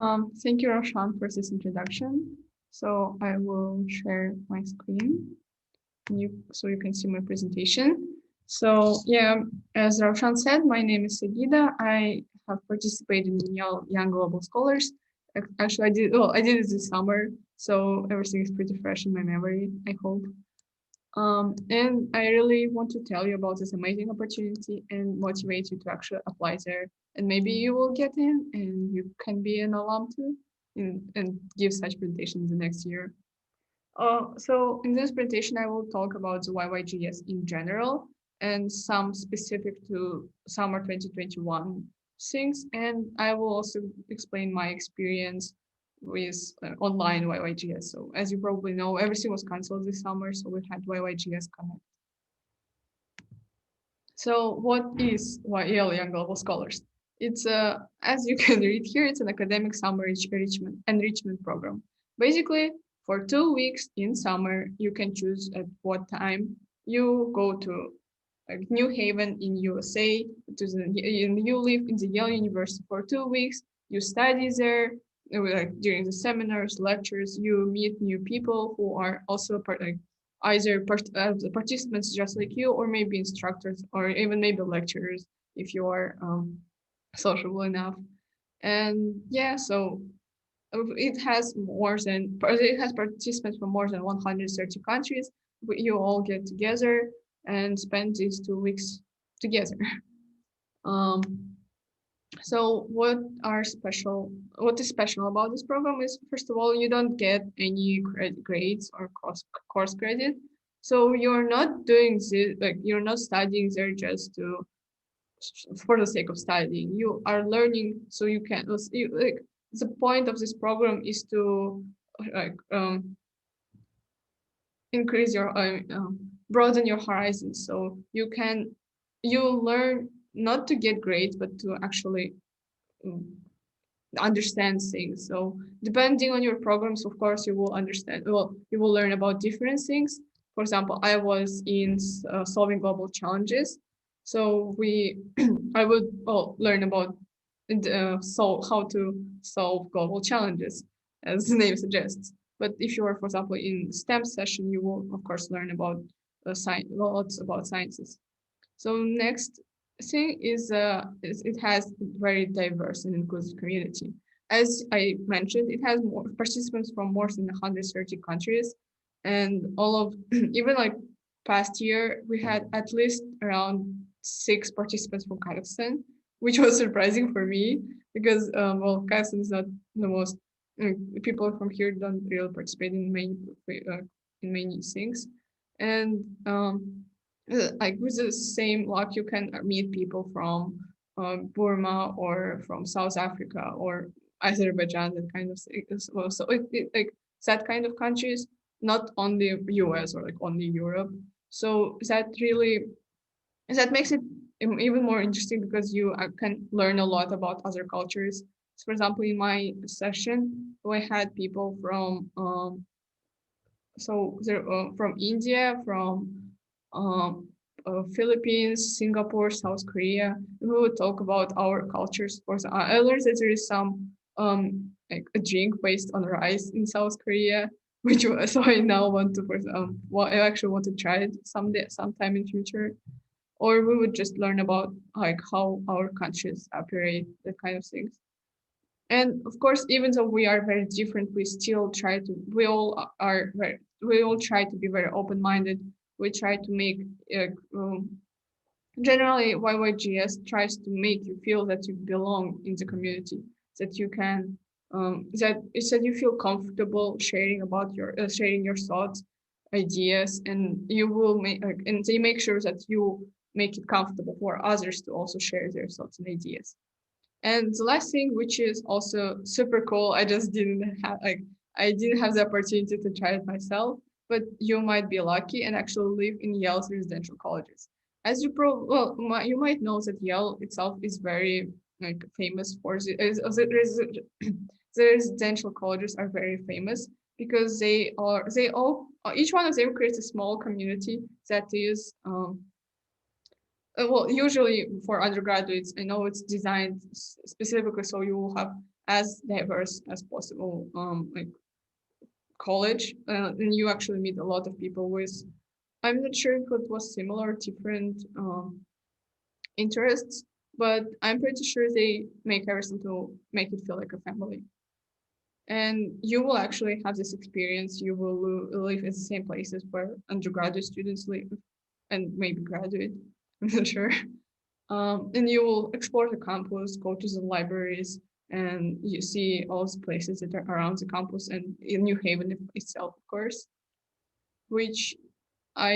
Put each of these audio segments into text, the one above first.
Thank you, Roshan, for this introduction. So I will share my screen so you can see my presentation. So yeah, as Roshan said, my name is Sagida. I have participated in Yale Young Global Scholars. Actually, I did it this summer, so everything is pretty fresh in my memory, I hope. And I really want to tell you about this amazing opportunity and motivate you to actually apply there. And maybe you will get in and you can be an alum too and give such presentations the next year. So in this presentation, I will talk about the YYGS in general and some specific to summer 2021 things. And I will also explain my experience with online YYGS. So as you probably know, everything was canceled this summer, so we had YYGS Connect. So what is Yale Young Global Scholars? It's as you can read here, it's an academic summer enrichment program. Basically, for 2 weeks in summer, you can choose at what time you go to New Haven in USA. You live in the Yale University for 2 weeks. You study there. Like during the seminars, lectures, you meet new people who are also either the participants just like you, or maybe instructors, or even maybe lecturers if you are sociable enough. And yeah, so it has participants from more than 130 countries. You all get together and spend these 2 weeks together. Um, so what is special about this program is, first of all, you don't get any grades or course credit. So you're not doing this, like you're not studying there just to for the sake of studying. You are learning so you can like the point of this program is to like increase your broaden your horizons, so you learn not to get grades but to actually um, understand things. So depending on your programs, of course, you will learn about different things. For example, I was in solving global challenges, so we I would learn about how to solve global challenges, as the name suggests. But if you are, for example, in STEM session, you will of course learn about lots about sciences. So next thing is it has very diverse and inclusive community. As I mentioned, it has more participants from more than 130 countries, and all of even like past year we had at least around 6 participants from Kazakhstan, which was surprising for me because well, Kazakhstan is not the most people from here don't really participate in many things, and like with the same luck, you can meet people from Burma or from South Africa or Azerbaijan, that kind of thing. So like that kind of countries, not only US or like only Europe. So that makes it even more interesting because you can learn a lot about other cultures. So for example, in my session, we had people from from India, from um, Philippines, Singapore, South Korea. We will talk about our cultures. For example, I learned that there is some like a drink based on rice in South Korea, which so I now want to well, I actually want to try it sometime in future. Or we would just learn about like how our countries operate, that kind of things. And of course, even though we are very different, we all try to be very open-minded. We try to make generally YYGS tries to make you feel that you belong in the community, that you can that you feel comfortable sharing your thoughts, ideas, and you will make and they make sure that you make it comfortable for others to also share their thoughts and ideas. And the last thing, which is also super cool, I didn't have the opportunity to try it myself, but you might be lucky and actually live in Yale's residential colleges. As you you might know that Yale itself is very like famous for the residential colleges are very famous because they all each one of them creates a small community that is well, usually for undergraduates, I know it's designed specifically so you will have as diverse as possible, like college, and you actually meet a lot of people with, I'm not sure if it was similar, different interests, but I'm pretty sure they make everything to make it feel like a family. And you will actually have this experience. You will live in the same places where undergraduate students live, and maybe graduate. I'm not sure. And you will explore the campus, go to the libraries, and you see all the places that are around the campus and in New Haven itself, of course. Which I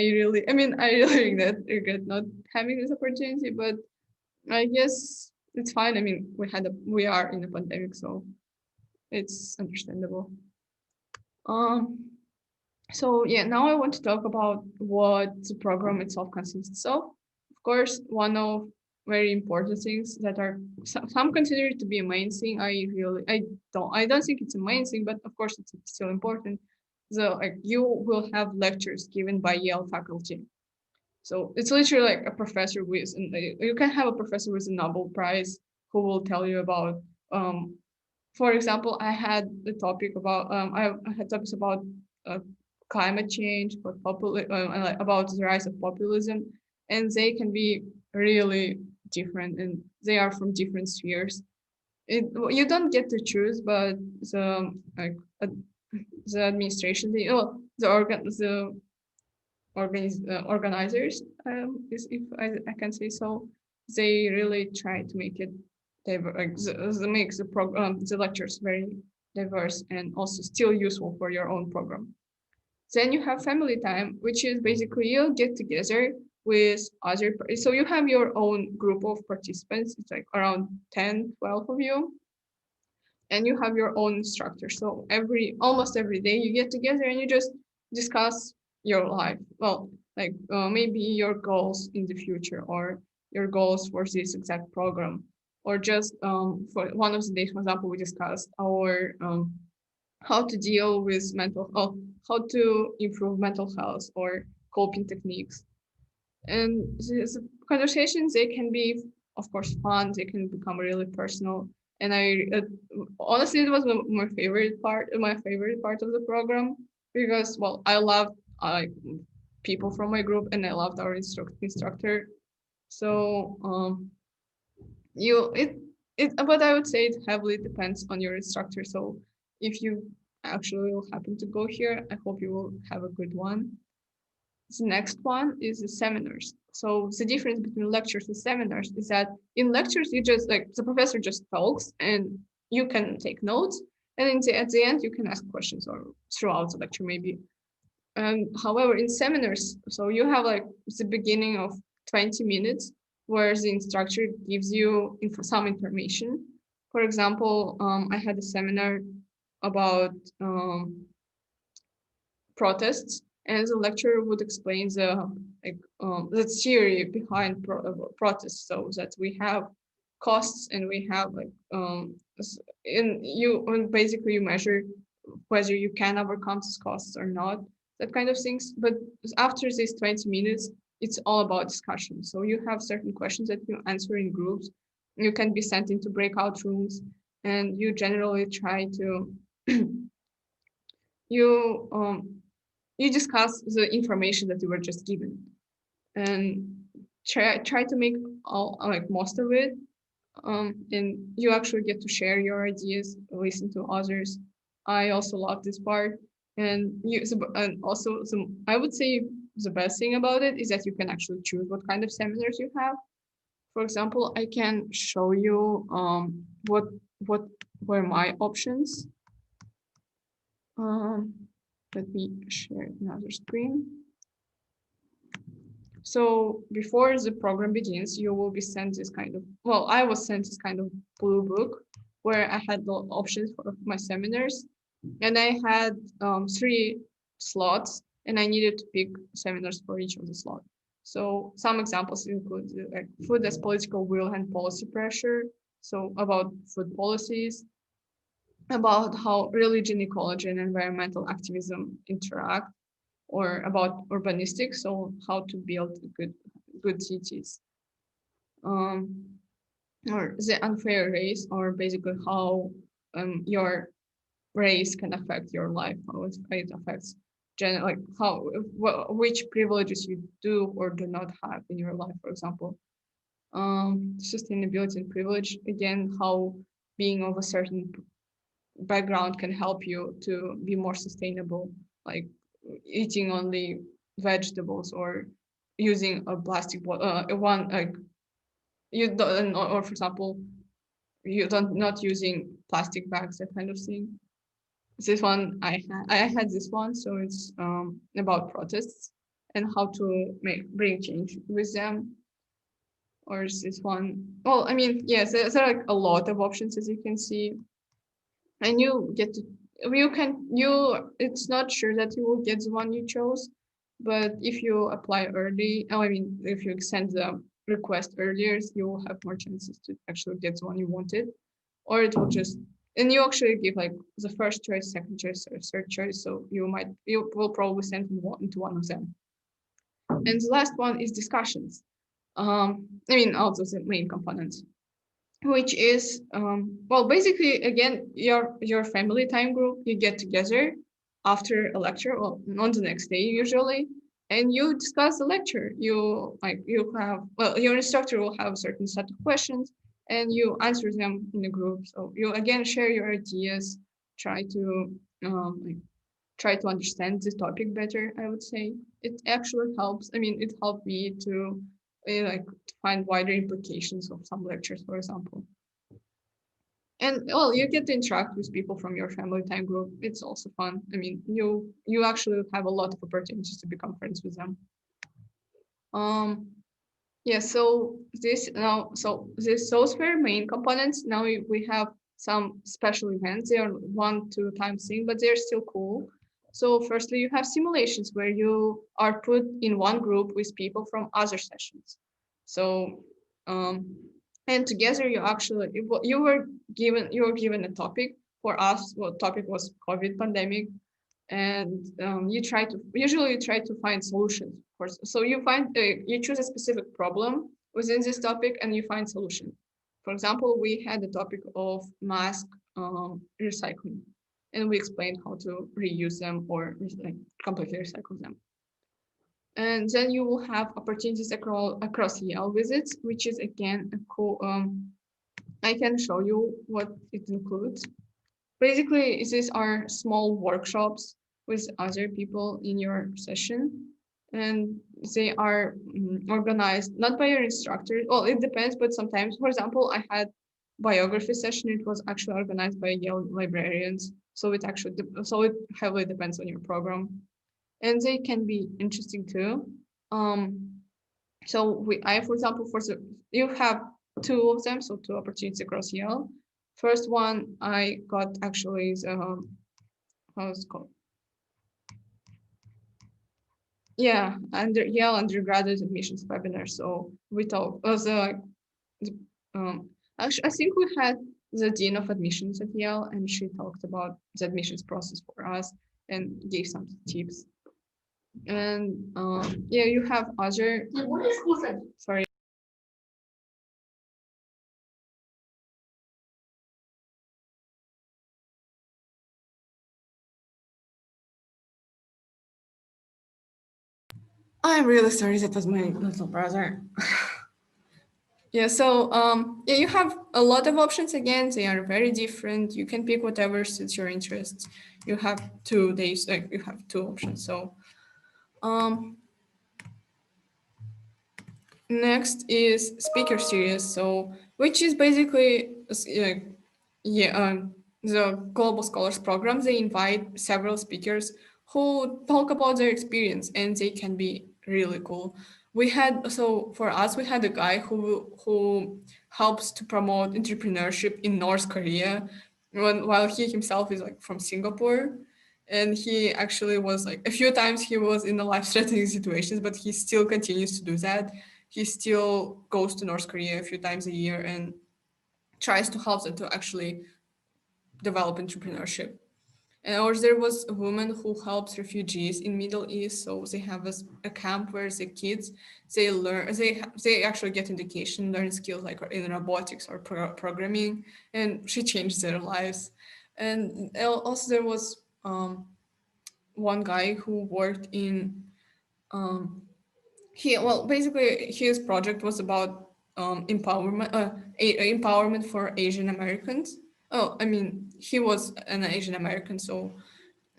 mean, I really regret not having this opportunity, but I guess it's fine. I mean, we are in a pandemic, so it's understandable. Um, so yeah, now I want to talk about what the program itself consists of. Of course, one of very important things that are some consider it to be a main thing. I don't think it's a main thing, but of course it's still important. So like you will have lectures given by Yale faculty. So it's literally like a professor with, and you can have a professor with a Nobel Prize who will tell you about, for example, I had the topic about, I had topics about uh, climate change, about the rise of populism, and they can be really different, and they are from different spheres. You don't get to choose, but like uh, the administration, the organizers, if I can say so, they really try to make it like make the lectures very diverse and also still useful for your own program. Then you have family time, which is basically you'll get together with other, so you have your own group of participants. It's like around 10, 12 of you, and you have your own instructor. So almost every day you get together and you just discuss your life. Well, like maybe your goals in the future or your goals for this exact program, or just for one of the days, for example, we discussed our how to deal with how to improve mental health or coping techniques. And these conversations, they can be, of course, fun. They can become really personal. And honestly, it was my favorite part of the program, because, well, I loved people from my group, and I loved our instructor. So you it but I would say it heavily depends on your instructor. So if you actually will happen to go here, I hope you will have a good one. The next one is the seminars. So the difference between lectures and seminars is that in lectures, you just like the professor just talks and you can take notes. And at the end, you can ask questions, or throughout the lecture, maybe. However, in seminars, so you have like the beginning of 20 minutes where the instructor gives you some information. For example, I had a seminar about protests, and the lecturer would explain the theory behind protests, so that we have costs and we have and basically you measure whether you can overcome these costs or not, that kind of things. But after these 20 minutes, it's all about discussion. So you have certain questions that you answer in groups. You can be sent into breakout rooms, and you generally try to you you discuss the information that you were just given, and try to make all like most of it, and you actually get to share your ideas, listen to others. I also love this part. And also I would say the best thing about it is that you can actually choose what kind of seminars you have. For example, I can show you what were my options. um, Let me share another screen. So before the program begins, you will be sent this kind of, well, I was sent this kind of blue book where I had the options for my seminars, and I had 3 slots, and I needed to pick seminars for each of the slots. So some examples include like food as political will and policy pressure. So about food policies, about how religion, ecology, and environmental activism interact, or about urbanistics, so how to build good cities, um, or the unfair race, or basically how your race can affect your life, how it affects like which privileges you do or do not have in your life, for example. Sustainability and privilege, again, how being of a certain background can help you to be more sustainable, like eating only vegetables or using a plastic one, like you don't, or for example, you don't not using plastic bags, that kind of thing. This one I had this one, so it's about protests and how to bring change with them. Or is this one? Well, I mean, yes, there are like a lot of options, as you can see, and you get to it's not sure that you will get the one you chose, but if you apply early, I mean, if you send the request earlier, you will have more chances to actually get the one you wanted, or it will just, and you actually give like the first choice, second choice, or third choice, so you will probably send into one of them. And the last one is discussions. I mean, also the main components, which is well, basically, again, your family time group. You get together after a lecture, well, on the next day usually, and you discuss the lecture. You have, well, your instructor will have a certain set of questions, and you answer them in a group. So you again share your ideas, try to like, try to understand this topic better. I would say it actually helps. I mean, it helped me to like to find wider implications of some lectures, for example. And well, you get to interact with people from your family time group. It's also fun. I mean, you actually have a lot of opportunities to become friends with them. Um, yeah. So those were main components. Now we have some special events. They are 1-2 times thing, but they're still cool. So firstly, you have simulations where you are put in one group with people from other sessions. So um, and together you were given a topic. For us, what topic was COVID pandemic, and you try to find solutions, of course. So you choose a specific problem within this topic and you find solution. For example, we had the topic of mask recycling, and we explained how to reuse them or like completely recycle them. And then you will have opportunities across Yale visits, which is again a cool. I can show you what it includes. Basically, these are small workshops with other people in your session, and they are organized not by your instructor. Well, it depends, but sometimes, for example, I had biography session. It was actually organized by Yale librarians, so it heavily depends on your program, and they can be interesting too. Um, for example, you have two of them, so two opportunities across Yale. First one I got actually is how's it called? Yeah, under Yale undergraduate admissions webinar. So we talked was actually I think we had the dean of admissions at Yale, and she talked about the admissions process for us and gave some tips. And yeah, you have other. Sorry. I'm really sorry. That was my little brother. Yeah, so yeah, you have a lot of options. Again, they are very different. You can pick whatever suits your interests. You have 2 days, like you have two options. So um, next is speaker series. So which is basically yeah, the Global Scholars Program. They invite several speakers who talk about their experience, and they can be really cool. For us, we had a guy who helps to promote entrepreneurship in North Korea, while he himself is like from Singapore, and he actually was like a few times he was in a life-threatening situations, but he still continues to do that. He still goes to North Korea a few times a year and tries to help them to actually develop entrepreneurship. And or there was a woman who helps refugees in Middle East. So they have a camp where the kids they learn they actually get education, learn skills like in robotics or programming, and she changed their lives. And also there was one guy who worked in he well basically his project was about empowerment for Asian Americans. Oh, I mean he was an Asian American, so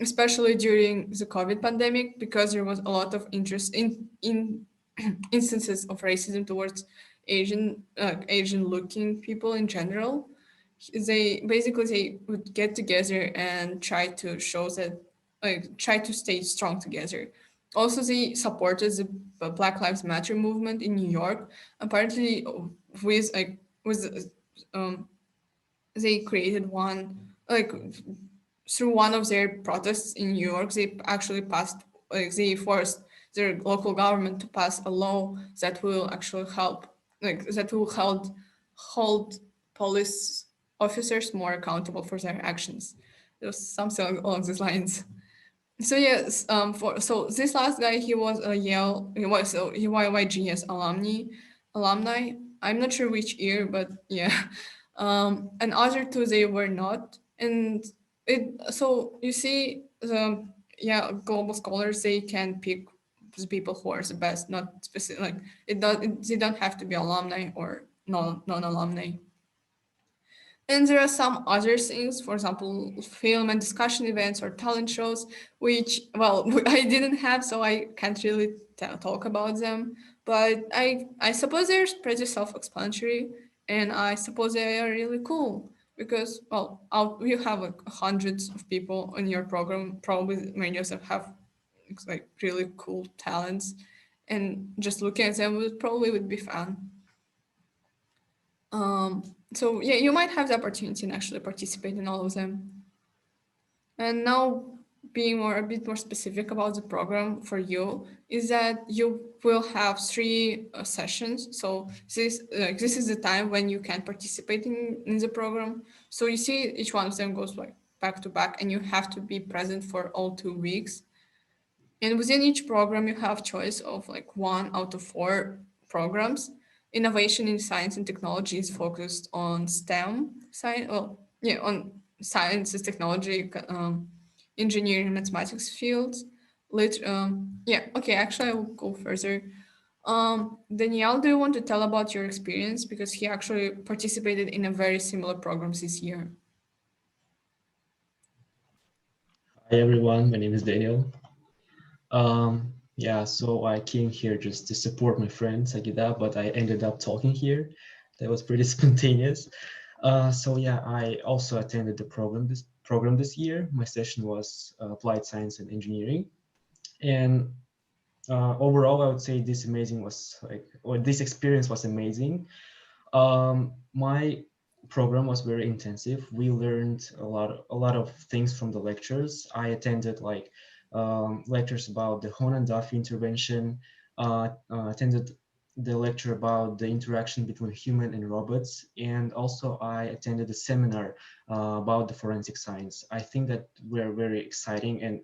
especially during the COVID pandemic, because there was a lot of interest in instances of racism towards Asian looking people in general. They would get together and try to show that like try to stay strong together. Also, they supported the Black Lives Matter movement in New York. Apparently, with they created one like through one of their protests in New York, they actually passed, like they forced their local government to pass a law that will actually help, like that will hold police officers more accountable for their actions. There was something along these lines. So yes, for so this last guy, he was a Yale, he was a YYGS alumni. I'm not sure which year, but yeah. And other two they were not, and so you see the yeah global scholars they can pick the people who are the best, not specific like they don't have to be alumni or non alumni. And there are some other things, for example, film and discussion events or talent shows, which, well, I didn't have, so I can't really talk about them. But I suppose they're pretty self explanatory, and I suppose they are really cool because, well, you have like hundreds of people in your program, probably many of them have like really cool talents, and just looking at them would be fun. So yeah, you might have the opportunity and actually participate in all of them. And now, being a bit more specific about the program for you is that you will have three sessions. So this is the time when you can participate in the program. So you see, each one of them goes like back to back, and you have to be present for all 2 weeks. And within each program, you have choice of like one out of four programs. Innovation in science and technology is focused on STEM science. Well, yeah, on sciences, technology, engineering, and mathematics fields. Yeah, okay. Actually, I will go further. Danielle, do you want to tell about your experience because he actually participated in a very similar program this year? Hi everyone, my name is Daniel. Yeah, so I came here just to support my friend Sagida, but I ended up talking here. That was pretty spontaneous. So yeah, I also attended the program this year. My session was applied science and engineering, and overall, I would say this experience was amazing. My program was very intensive. We learned a lot of things from the lectures. I attended like lectures about the Hone and Duffy intervention. Attended the lecture about the interaction between human and robots, and also I attended a seminar about the forensic science. I think that were very exciting and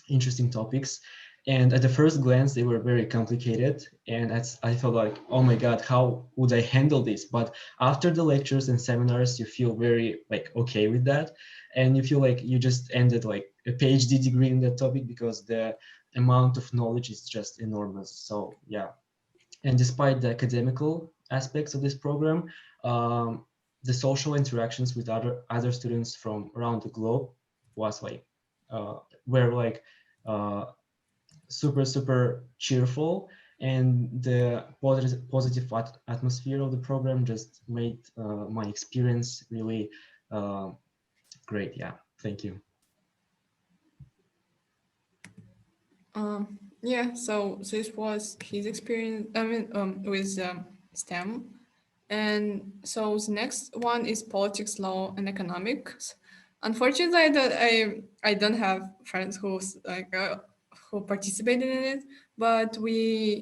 interesting topics. And at the first glance, they were very complicated. And I felt like, oh my God, how would I handle this? But after the lectures and seminars, you feel very like okay with that. And you feel like you just ended like a PhD degree in that topic because the amount of knowledge is just enormous. So yeah. And despite the academical aspects of this program, the social interactions with other students from around the globe was like uh, were like uh, super cheerful, and the positive atmosphere of the program just made my experience really uh, great. Yeah, thank you. Yeah, so this was his experience, I mean, with STEM. And so the next one is politics, law, and economics. Unfortunately, I don't have friends who participated in it, but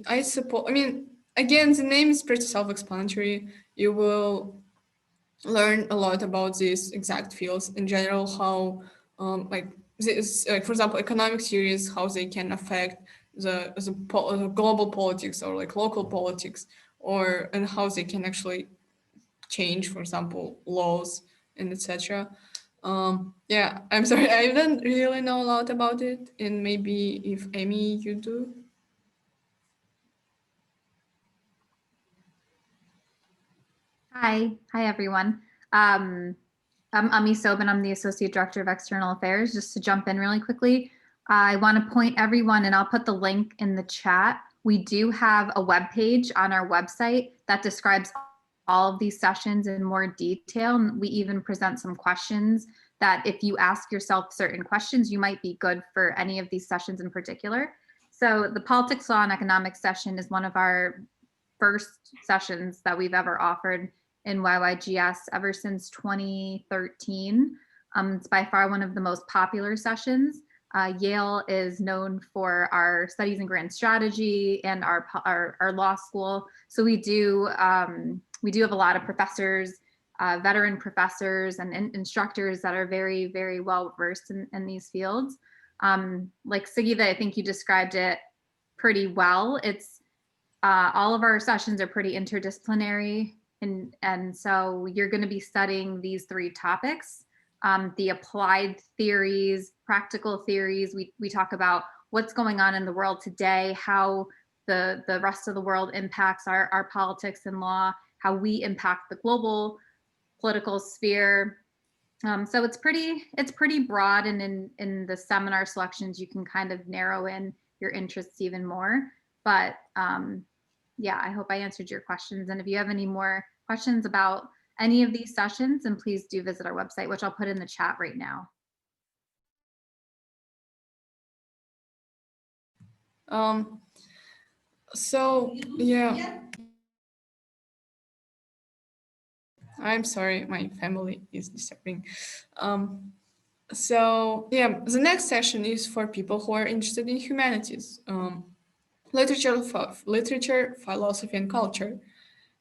I suppose, I mean, again, the name is pretty self-explanatory. You will learn a lot about these exact fields in general, how like this, like for example, economic theories, how they can affect the global politics or like local politics, or and how they can actually change, for example, laws and etc. Yeah, I'm sorry, I don't really know a lot about it, and maybe if Amy, you do. Hi everyone. I'm Ami Sobin. I'm the Associate Director of External Affairs. Just to jump in really quickly, I want to point everyone, and I'll put the link in the chat. We do have a web page on our website that describes all of these sessions in more detail. And we even present some questions that if you ask yourself certain questions, you might be good for any of these sessions in particular. So the politics, law, and economics session is one of our first sessions that we've ever offered in YYGS ever since 2013. It's by far one of the most popular sessions. Yale is known for our studies and grant strategy and our law school. So we do have a lot of professors, veteran professors and instructors that are very, very well versed in these fields. Like Sagida, I think you described it pretty well. It's all of our sessions are pretty interdisciplinary, and so you're going to be studying these three topics: the applied theories, practical theories. We talk about what's going on in the world today, how the rest of the world impacts our politics and law, how we impact the global political sphere. So it's pretty broad, and in the seminar selections you can kind of narrow in your interests even more. But yeah, I hope I answered your questions. And if you have any more questions about any of these sessions, then please do visit our website, which I'll put in the chat right now. So yeah, I'm sorry, my family is disturbing. So yeah, the next session is for people who are interested in humanities, literature, philosophy, and culture.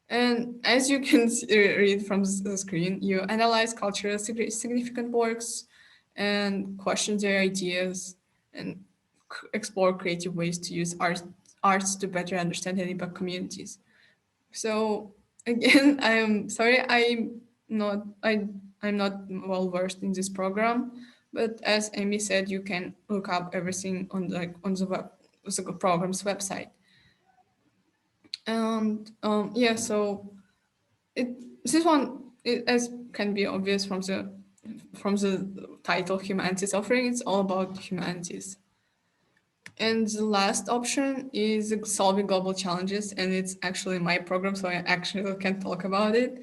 And as you can read from the screen, you analyze culturally significant works and question their ideas and explore creative ways to use arts to better understand and impact communities. So again, I'm sorry, I'm not well versed in this program, but as Amy said, you can look up everything on the program's website. And yeah, so this one, as can be obvious from the title, humanities offering, it's all about humanities. And the last option is solving global challenges, and it's actually my program, so I actually can talk about it.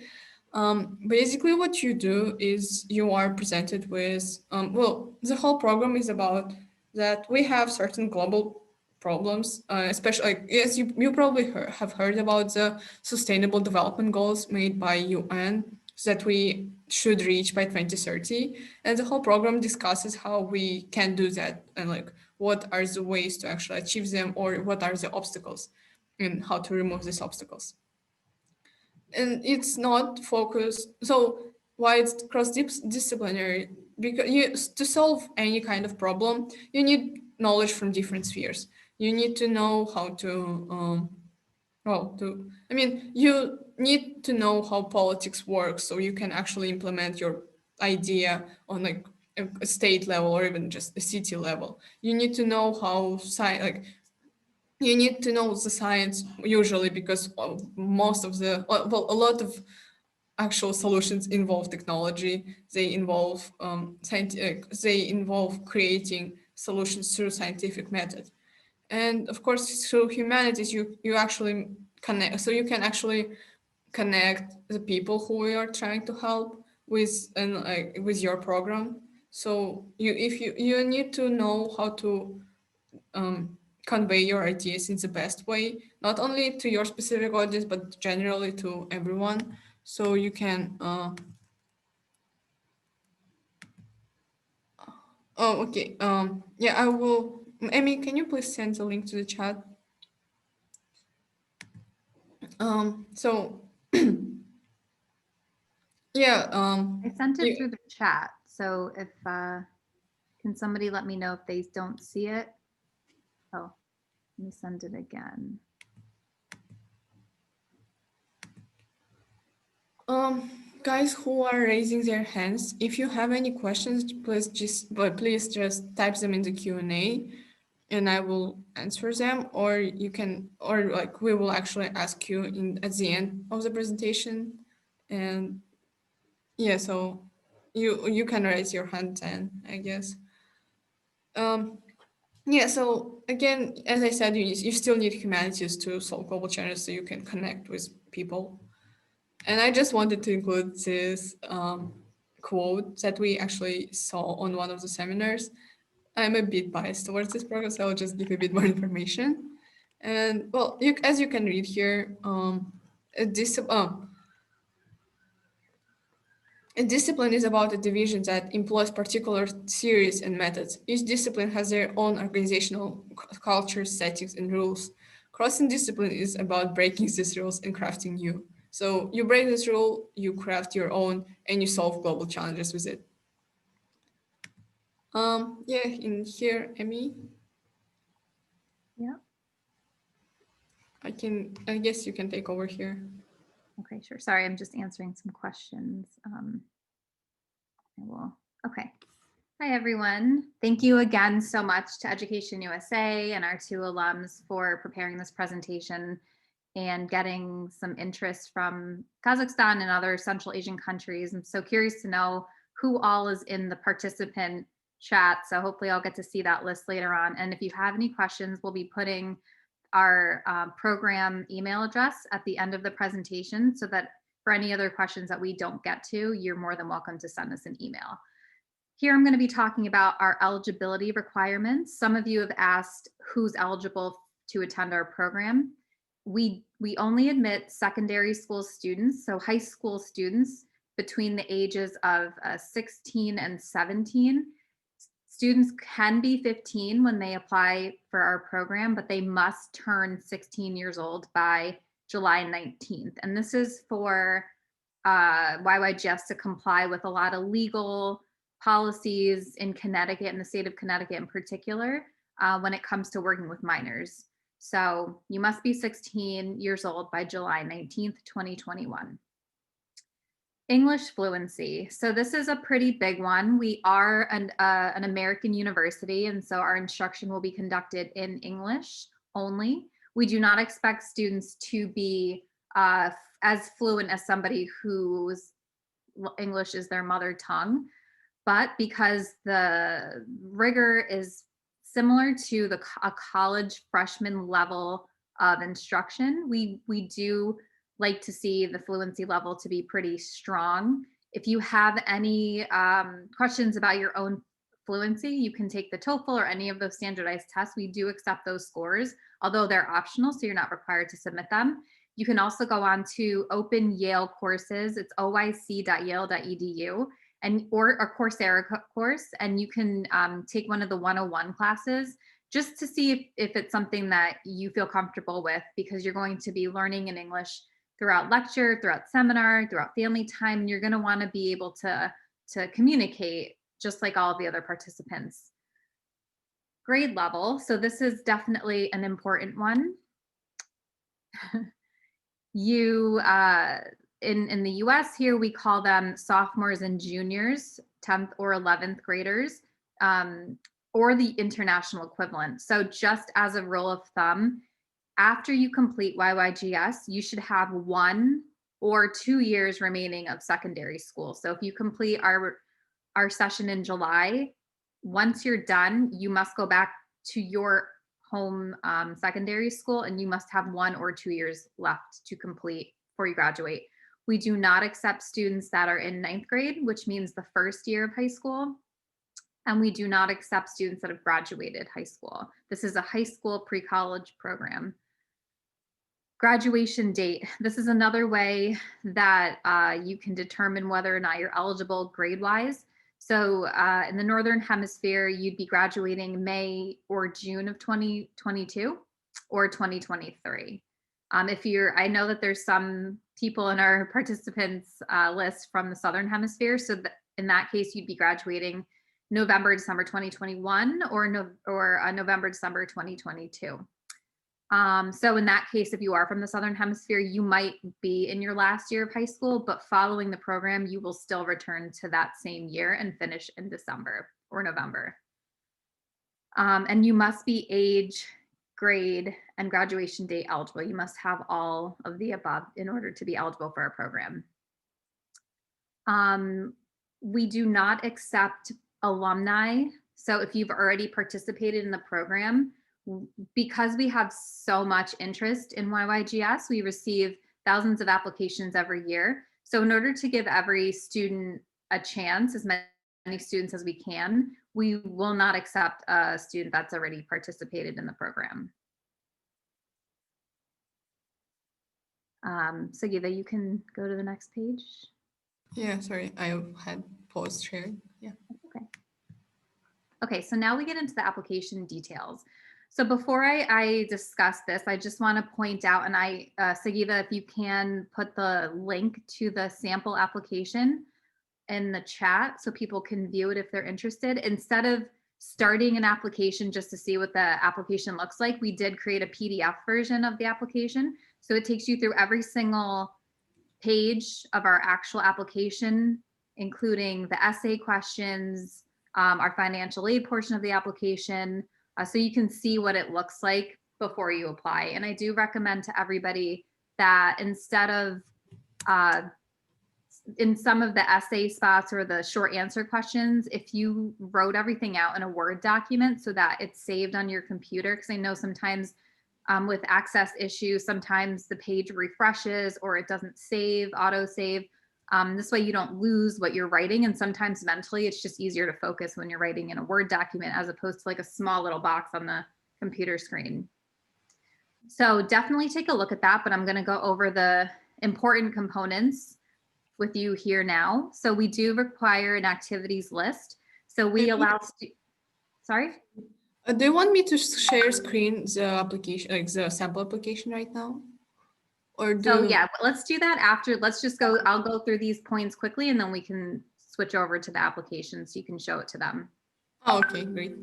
Basically, what you do is you are presented with, well, the whole program is about that we have certain global problems, especially, like, yes, you probably have heard about the Sustainable Development Goals made by UN that we should reach by 2030. And the whole program discusses how we can do that, and like what are the ways to actually achieve them, or what are the obstacles and how to remove these obstacles. And it's not focused, so why it's cross-disciplinary? Because to solve any kind of problem, you need knowledge from different spheres. You need to know how to you need to know how politics works, so you can actually implement your idea on like a state level or even just a city level. You need to know how you need to know the science, usually, because most of the, well, a lot of actual solutions involve technology. They involve they involve creating solutions through scientific method. And of course, through humanities, you actually connect, so you can actually connect the people who we are trying to help with, and with your program. So you need to know how to convey your ideas in the best way, not only to your specific audience, but generally to everyone. So you can. Oh, okay. Yeah, I will. Amy, can you please send the link to the chat? So yeah. I sent it through the chat. So if Can somebody let me know if they don't see it? Oh, let me send it again. Guys who are raising their hands, if you have any questions, please just type them in the Q&A and I will answer them, or you can, or like we will actually ask you at the end of the presentation. And yeah, so you can raise your hand then, I guess. Yeah, so again, as I said, you still need humanities to solve global challenges so you can connect with people. And I just wanted to include this quote that we actually saw on one of the seminars. I'm a bit biased towards this program, so I'll just give a bit more information. And well, as you can read here, a discipline is about a division that employs particular theories and methods. Each discipline has their own organizational culture, settings, and rules. Crossing discipline is about breaking these rules and crafting new. So you break this rule, you craft your own, and you solve global challenges with it. Yeah, in here, Emmy. Yeah. I guess you can take over here. Okay, sure. Sorry, I'm just answering some questions. I will. Okay. Hi, everyone. Thank you again so much to EducationUSA and our 2 alums for preparing this presentation and getting some interest from Kazakhstan and other Central Asian countries. I'm so curious to know who all is in the participant chat. So hopefully I'll get to see that list later on. And if you have any questions, we'll be putting our program email address at the end of the presentation so that for any other questions that we don't get to, you're more than welcome to send us an email. Here I'm going to be talking about our eligibility requirements. Some of you have asked who's eligible to attend our program. We only admit secondary school students, so high school students between the ages of 16 and 17. Students can be 15 when they apply for our program, but they must turn 16 years old by July 19th. And this is for YYGS to comply with a lot of legal policies in Connecticut, in the state of Connecticut in particular, when it comes to working with minors. So you must be 16 years old by July 19th, 2021. English fluency. So this is a pretty big one. We are an American university, and so our instruction will be conducted in English only. We do not expect students to be as fluent as somebody whose English is their mother tongue, but because the rigor is similar to a college freshman level of instruction, we do like to see the fluency level to be pretty strong. If you have any questions about your own fluency, you can take the TOEFL or any of those standardized tests. We do accept those scores, although they're optional, so you're not required to submit them. You can also go on to Open Yale courses. It's oyc.yale.edu or a Coursera course, and you can take one of the 101 classes just to see if it's something that you feel comfortable with, because you're going to be learning in English throughout lecture, throughout seminar, throughout family time, and you're going to want to be able to communicate just like all of the other participants. Grade level. So this is definitely an important one. You in the US here, we call them sophomores and juniors, 10th or 11th graders, or the international equivalent. So just as a rule of thumb, after you complete YYGS, you should have 1 or 2 years remaining of secondary school. So if you complete our session in July, once you're done, you must go back to your home secondary school, and you must have 1 or 2 years left to complete before you graduate. We do not accept students that are in 9th grade, which means the first year of high school. And we do not accept students that have graduated high school. This is a high school pre-college program. Graduation date. This is another way that you can determine whether or not you're eligible grade-wise. So in the Northern Hemisphere, you'd be graduating May or June of 2022 or 2023. I know that there's some people in our participants list from the Southern Hemisphere. So in that case, you'd be graduating November, December 2021 or November, December 2022. So in that case, if you are from the Southern Hemisphere, you might be in your last year of high school, but following the program, you will still return to that same year and finish in December or November. And you must be age, grade, and graduation date eligible. You must have all of the above in order to be eligible for our program. We do not accept alumni. So if you've already participated in the program, because we have so much interest in YYGS, we receive thousands of applications every year. So in order to give every student a chance, as many students as we can, we will not accept a student that's already participated in the program. Sagida, you can go to the next page. Yeah, sorry, I had paused sharing. Yeah. Okay. Okay, so now we get into the application details. So before I discuss this, I just want to point out, and Sagida, if you can put the link to the sample application in the chat so people can view it if they're interested. Instead of starting an application just to see what the application looks like, we did create a PDF version of the application. So it takes you through every single page of our actual application, including the essay questions, our financial aid portion of the application, so you can see what it looks like before you apply. And I do recommend to everybody that instead of in some of the essay spots or the short answer questions, if you wrote everything out in a Word document so that it's saved on your computer, because I know sometimes with access issues, sometimes the page refreshes or it doesn't save, auto save. This way you don't lose what you're writing, and sometimes mentally it's just easier to focus when you're writing in a Word document as opposed to like a small little box on the computer screen. So definitely take a look at that, but I'm going to go over the important components with you here now. So we do require an activities list. So we allow, sorry? Do you want me to share screen the application, like the sample application right now? Or So yeah, let's do that after. Let's just go, I'll go through these points quickly and then we can switch over to the application so you can show it to them. Oh, okay, great.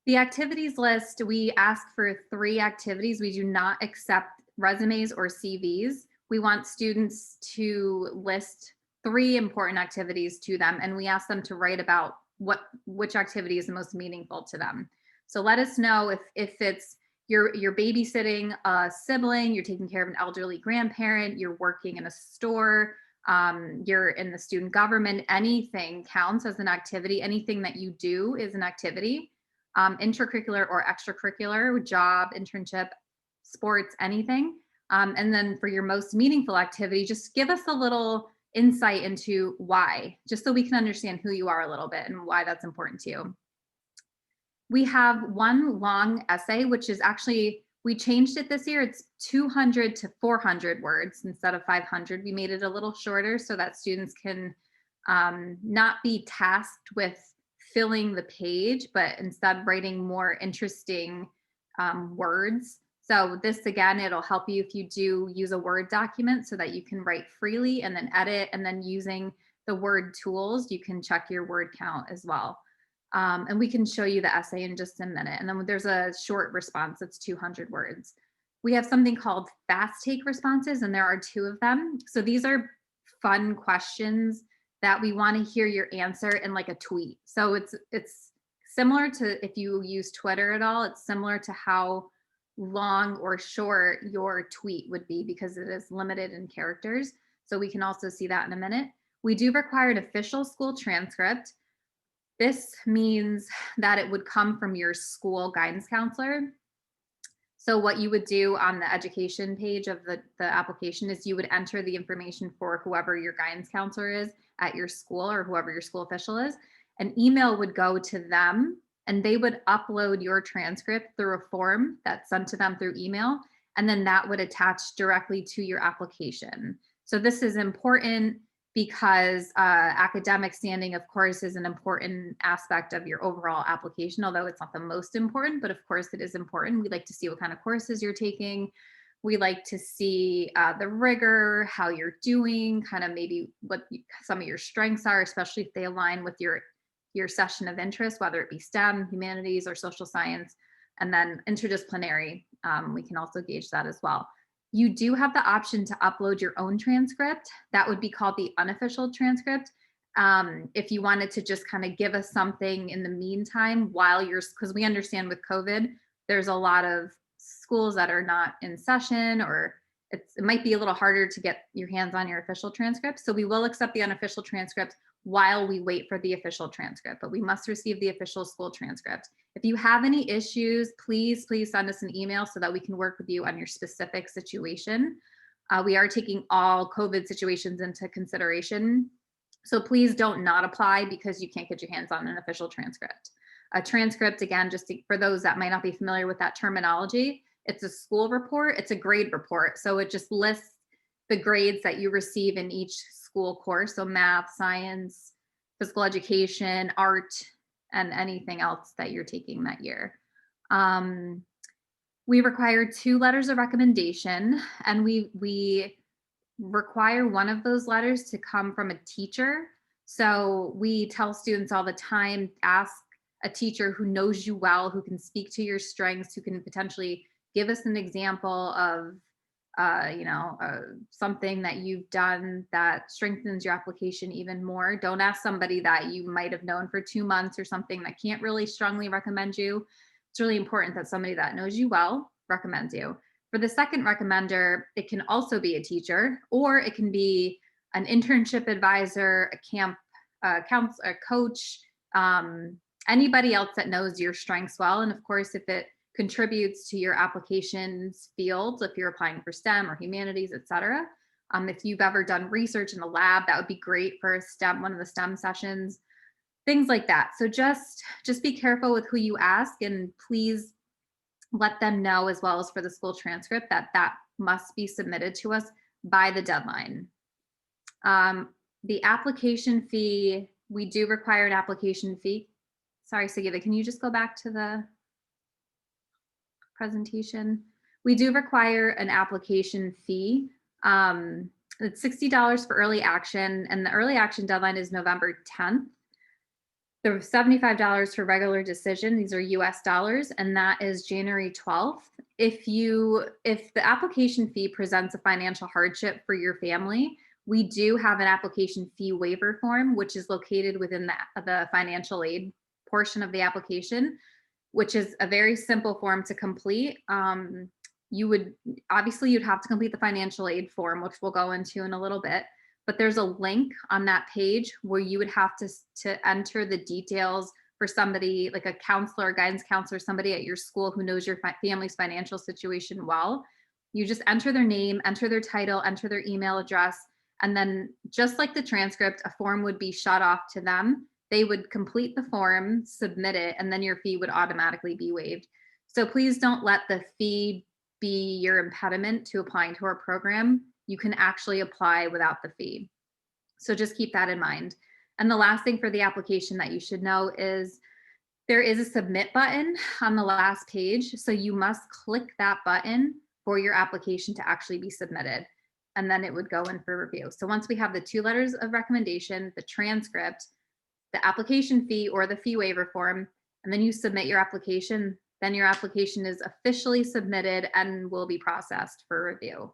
The activities list, we ask for 3 activities. We do not accept resumes or CVs. We want students to list 3 important activities to them, and we ask them to write about which activity is the most meaningful to them. So let us know if it's you're babysitting a sibling, you're taking care of an elderly grandparent, you're working in a store, you're in the student government, anything counts as an activity. Anything that you do is an activity, intracurricular or extracurricular, job, internship, sports, anything. And then for your most meaningful activity, just give us a little insight into why, just so we can understand who you are a little bit and why that's important to you. We have one long essay, which is actually, we changed it this year. It's 200 to 400 words instead of 500. We made it a little shorter so that students can not be tasked with filling the page, but instead writing more interesting words. So this, again, it'll help you if you do use a Word document so that you can write freely and then edit, and then using the Word tools, you can check your word count as well. And we can show you the essay in just a minute. And then there's a short response that's 200 words. We have something called fast take responses, and there are 2 of them. So these are fun questions that we want to hear your answer in like a tweet. So it's similar to, if you use Twitter at all, it's similar to how long or short your tweet would be because it is limited in characters. So we can also see that in a minute. We do require an official school transcript. This means that it would come from your school guidance counselor. So what you would do on the education page of the application is you would enter the information for whoever your guidance counselor is at your school or whoever your school official is. An email would go to them and they would upload your transcript through a form that's sent to them through email. And then that would attach directly to your application. So this is important because academic standing, of course, is an important aspect of your overall application, although it's not the most important, but of course it is important. We like to see what kind of courses you're taking. We like to see the rigor, how you're doing, kind of maybe what some of your strengths are, especially if they align with your your session of interest, whether it be STEM, humanities, or social science, and then interdisciplinary. We can also gauge that as well. You do have the option to upload your own transcript. That would be called the unofficial transcript. If you wanted to just kind of give us something in the meantime while you're, because we understand with COVID, there's a lot of schools that are not in session, or it might be a little harder to get your hands on your official transcript. So we will accept the unofficial transcript while we wait for the official transcript, but we must receive the official school transcript. If you have any issues, please send us an email so that we can work with you on your specific situation. We are taking all COVID situations into consideration. So please don't not apply because you can't get your hands on an official transcript. A transcript, again, for those that might not be familiar with that terminology, it's a school report, it's a grade report. So it just lists the grades that you receive in each school course. So math, science, physical education, art, and anything else that you're taking that year. We require 2 letters of recommendation, and we require one of those letters to come from a teacher. So we tell students all the time, ask a teacher who knows you well, who can speak to your strengths, who can potentially give us an example of something that you've done that strengthens your application even more. Don't ask somebody that you might have known for 2 months or something that can't really strongly recommend you. It's really important that somebody that knows you well recommends you. For the second recommender, it can also be a teacher, or it can be an internship advisor, a camp counselor, a coach, anybody else that knows your strengths well. And of course, if it contributes to your applications fields, if you're applying for STEM or humanities, et cetera. If you've ever done research in the lab, that would be great for one of the STEM sessions, things like that. So just be careful with who you ask, and please let them know, as well as for the school transcript, that must be submitted to us by the deadline. The application fee, we do require an application fee. Sorry, Sagida, can you just go back to the presentation? We do require an application fee. It's $60 for early action, and the early action deadline is November 10th. There's $75 for regular decision. These are US dollars, and that is January 12th. If the application fee presents a financial hardship for your family, we do have an application fee waiver form, which is located within the financial aid portion of the application, which is a very simple form to complete. You'd have to complete the financial aid form, which we'll go into in a little bit. But there's a link on that page where you would have to enter the details for somebody like a counselor, guidance counselor, somebody at your school who knows your family's financial situation well. You just enter their name, enter their title, enter their email address, and then just like the transcript, a form would be shot off to them. They would complete the form, submit it, and then your fee would automatically be waived. So please don't let the fee be your impediment to applying to our program. You can actually apply without the fee. So just keep that in mind. And the last thing for the application that you should know is there is a submit button on the last page. So you must click that button for your application to actually be submitted. And then it would go in for review. So once we have the 2 letters of recommendation, the transcript, the application fee or the fee waiver form, and then you submit your application, then your application is officially submitted and will be processed for review.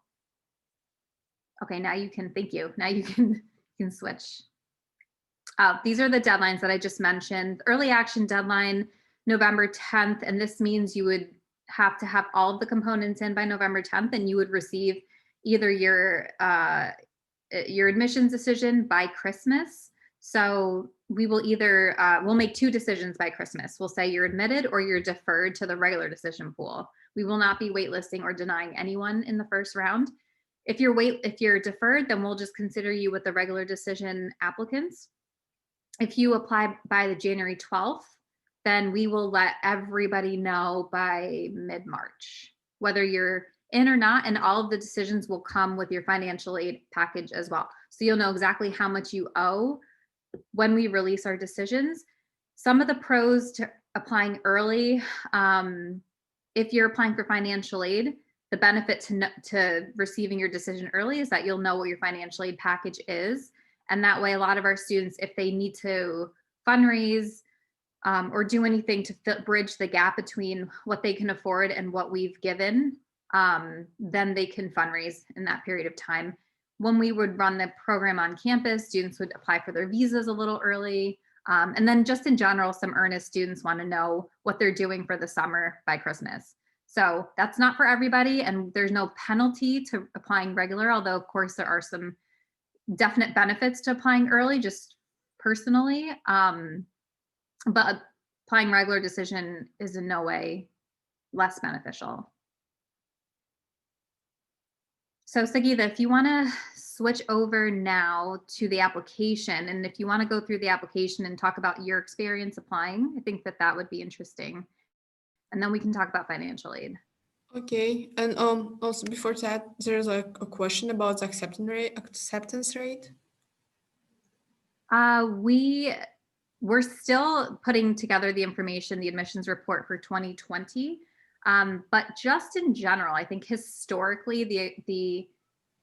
Okay, now you can, thank you. Now you can switch. These are the deadlines that I just mentioned. Early action deadline, November 10th, and this means you would have to have all of the components in by November 10th, and you would receive either your admissions decision by Christmas. So we will either, we'll make 2 decisions by Christmas. We'll say you're admitted or you're deferred to the regular decision pool. We will not be waitlisting or denying anyone in the first round. If you're deferred, then we'll just consider you with the regular decision applicants. If you apply by the January 12th, then we will let everybody know by mid-March, whether you're in or not, and all of the decisions will come with your financial aid package as well. So you'll know exactly how much you owe when we release our decisions. Some of the pros to applying early, if you're applying for financial aid, the benefit to receiving your decision early is that you'll know what your financial aid package is. And that way, a lot of our students, if they need to fundraise or do anything to bridge the gap between what they can afford and what we've given, then they can fundraise in that period of time. When we would run the program on campus, students would apply for their visas a little early. And then just in general, some earnest students want to know what they're doing for the summer by Christmas. So that's not for everybody, and there's no penalty to applying regular, although of course there are some definite benefits to applying early, just personally. But applying regular decision is in no way less beneficial. So Sagida, if you want to switch over now to the application, and if you want to go through the application and talk about your experience applying, I think that that would be interesting. And then we can talk about financial aid. Okay, and also before that, there's like a question about the acceptance rate. We're still putting together the information, the admissions report for 2020. But just in general, I think historically the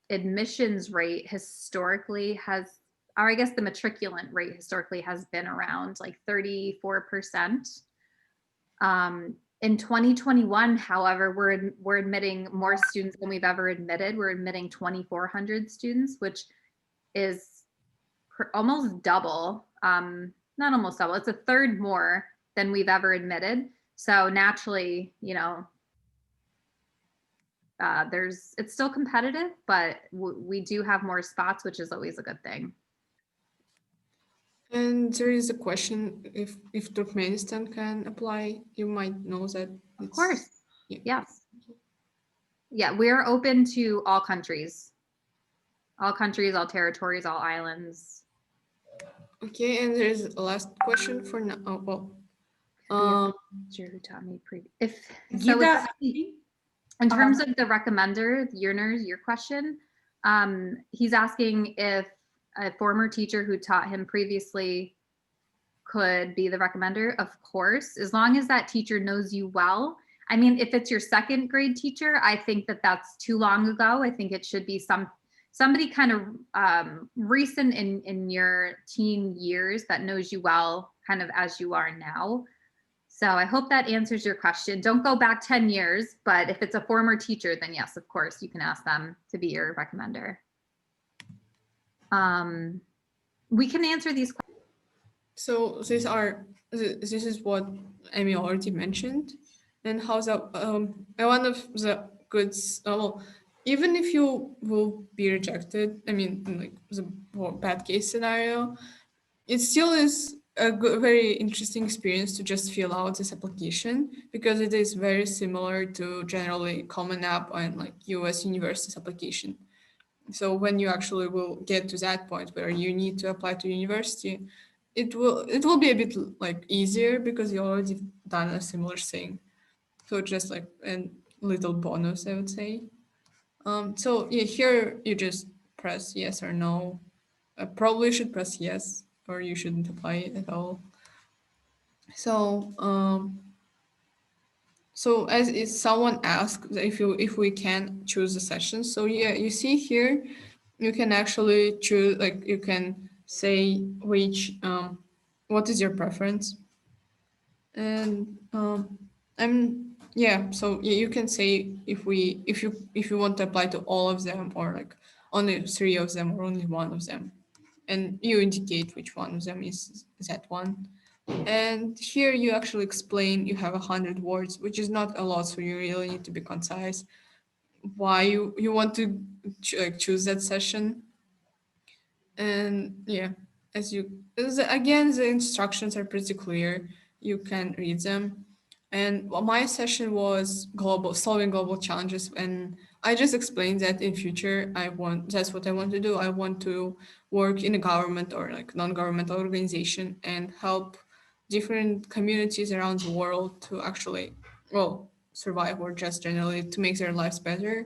admissions rate historically has, or I guess the matriculant rate historically has been around like 34%. In 2021, however, we're admitting more students than we've ever admitted. We're admitting 2,400 students, which is almost double, not almost double, it's a third more than we've ever admitted. So naturally, you know, it's still competitive, but we do have more spots, which is always a good thing. And there is a question if Turkmenistan can apply. You might know that. Of course. Yeah. Yes. Yeah, we're open to all countries, all territories, all islands. Okay, and there's a last question for now. Oh, well, Who taught me in terms of the recommender, your question, he's asking if a former teacher who taught him previously could be the recommender. Of course, as long as that teacher knows you well. I mean, if it's your second grade teacher, I think that that's too long ago. I think it should be somebody kind of recent in your teen years that knows you well, kind of as you are now. So I hope that answers your question. Don't go back 10 years, but if it's a former teacher, then yes, of course, you can ask them to be your recommender. We can answer these questions. So this is what Amy already mentioned, and how's that? One of the goods. Well, even if you will be rejected, I mean, like the bad case scenario, it still is a good, very interesting experience to just fill out this application, because it is very similar to generally Common App and like US universities application. So when you actually will get to that point where you need to apply to university, it will be a bit like easier because you already done a similar thing. So just like a little bonus, I would say. So yeah, here you just press yes or no. Probably should press yes, or you shouldn't apply it at all. So so as someone asked if we can choose a session. So yeah, you see here, you can actually choose, like you can say which what is your preference, and so you can say if you want to apply to all of them, or like only 3 of them, or only 1 of them, and you indicate which one of them is that one. And here you actually explain, you have 100 words, which is not a lot, so you really need to be concise why you want to choose that session. And yeah, again, the instructions are pretty clear. You can read them. And my session was solving global challenges, and I just explained that in future that's what I want to do. I want to work in a government or like non-governmental organization and help different communities around the world to actually, well, survive, or just generally to make their lives better.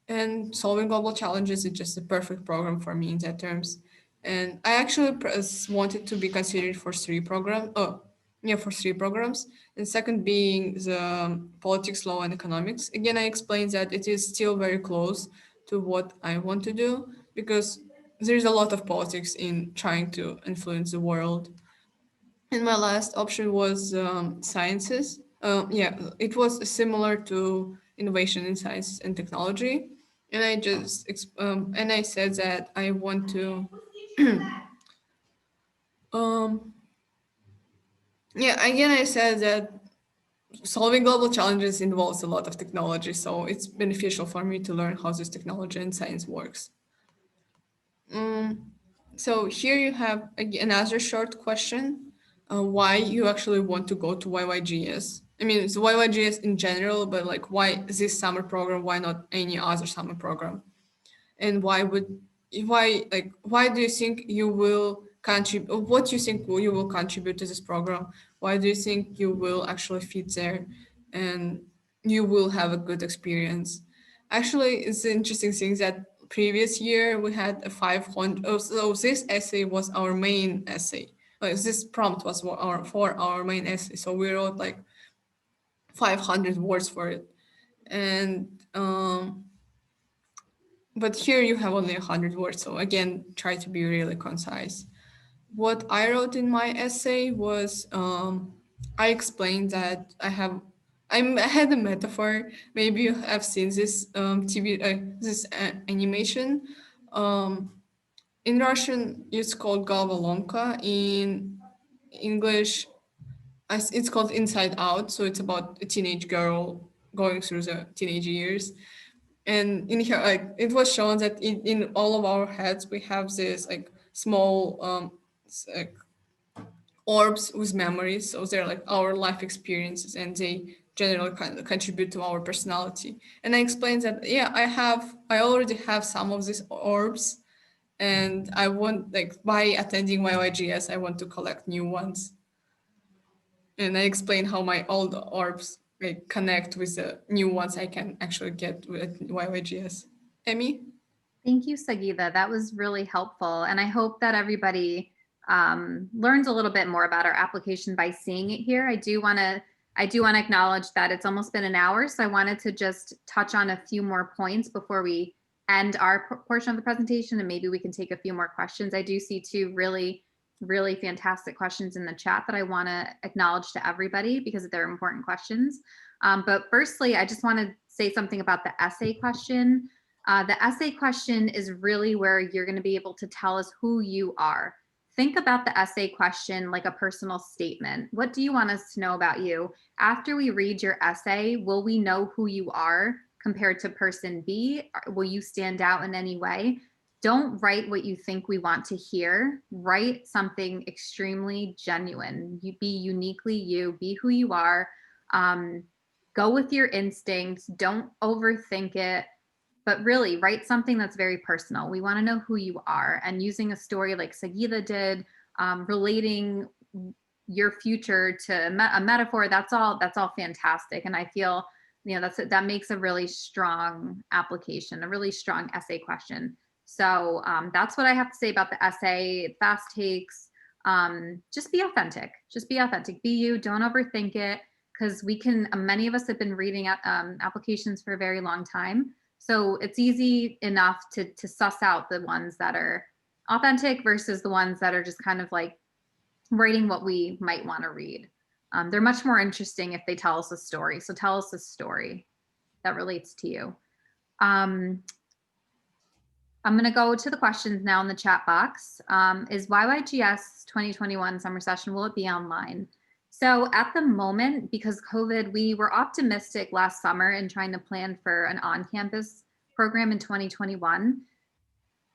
And solving global challenges is just a perfect program for me in that terms. And I actually wanted to be considered for 3 programs. Oh, yeah, for 3 programs. And second being the politics, law, and economics. Again, I explained that it is still very close to what I want to do, because there's a lot of politics in trying to influence the world. And my last option was sciences. Yeah, it was similar to innovation in science and technology. And and I said that I want to um, yeah, again I said that solving global challenges involves a lot of technology, so it's beneficial for me to learn how this technology and science works. So here you have another short question, why you actually want to go to YYGS. I mean, it's YYGS in general, but like why this summer program, why not any other summer program? And why do you think you will contribute, what do you think you will contribute to this program? Why do you think you will actually fit there and you will have a good experience? Actually, it's an interesting thing that previous year we had a 500, so this essay was our main essay. Like this prompt was for our main essay. So we wrote like 500 words for it. And but here you have only 100 words. So again, try to be really concise. What I wrote in my essay was I explained that I had a metaphor. Maybe you have seen this animation. Um, in Russian, it's called Galvalomka. In English, it's called Inside Out. So it's about a teenage girl going through the teenage years. And in here, like it was shown that in all of our heads we have this like small like orbs with memories, so they're like our life experiences and they generally kind of contribute to our personality. And I explained that yeah, I already have some of these orbs, and I want, like, by attending YYGS I want to collect new ones. And I explained how my old orbs like connect with the new ones I can actually get with YYGS. Emmy? Thank you, Sagida. That was really helpful. And I hope that everybody learns a little bit more about our application by seeing it here. I do want to acknowledge that it's almost been an hour. So I wanted to just touch on a few more points before we end our portion of the presentation, and maybe we can take a few more questions. I do see two really fantastic questions in the chat that I want to acknowledge to everybody because they're important questions. But firstly, I just want to say something about the essay question. The essay question is really where you're going to be able to tell us who you are. Think about the essay question like a personal statement. What do you want us to know about you? After we read your essay, will we know who you are compared to person B? Will you stand out in any way? Don't write what you think we want to hear. Write something extremely genuine. You be uniquely you, be who you are. Go with your instincts. Don't overthink it. But really write something that's very personal. We want to know who you are, and using a story like Sagida did, relating your future to a metaphor, that's all fantastic. And I feel, you know, that makes a really strong application, a really strong essay question. So that's what I have to say about the essay. Fast takes, just be authentic, be you, don't overthink it, because many of us have been reading applications for a very long time. So it's easy enough to suss out the ones that are authentic versus the ones that are just kind of like writing what we might want to read. They're much more interesting if they tell us a story. So tell us a story that relates to you. I'm going to go to the questions now in the chat box. Is YYGS 2021 summer session, will it be online? So at the moment, because COVID, we were optimistic last summer in trying to plan for an on-campus program in 2021.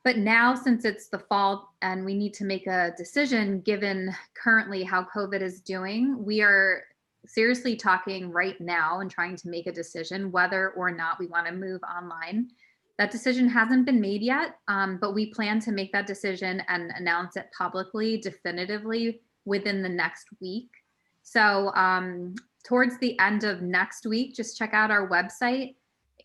But now, since it's the fall and we need to make a decision, given currently how COVID is doing, we are seriously talking right now and trying to make a decision whether or not we want to move online. That decision hasn't been made yet, but we plan to make that decision and announce it publicly, definitively within the next week. So towards the end of next week, just check out our website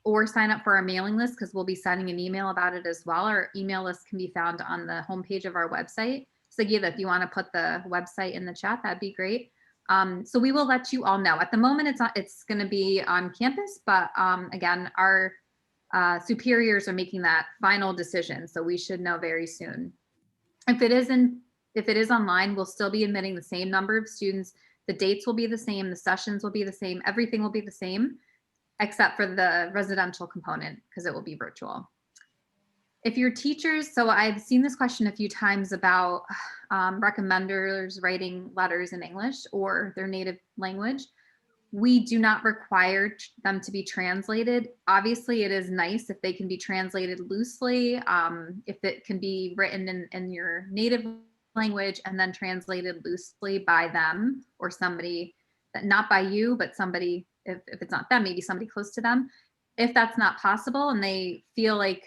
or sign up for our mailing list, because we'll be sending an email about it as well. Our email list can be found on the homepage of our website. So Sagida, if you want to put the website in the chat, that'd be great. So we will let you all know. At the moment, it's going to be on campus, but again, our superiors are making that final decision, so we should know very soon. If it is in if it is online, we'll still be admitting the same number of students. The dates will be the same, the sessions will be the same, everything will be the same, except for the residential component because it will be virtual. If your teachers, so I've seen this question a few times about recommenders writing letters in English or their native language. We do not require them to be translated. Obviously, it is nice if they can be translated loosely, if it can be written in your native language and then translated loosely by them or somebody that not by you, but somebody, if it's not them, maybe somebody close to them. If that's not possible and they feel like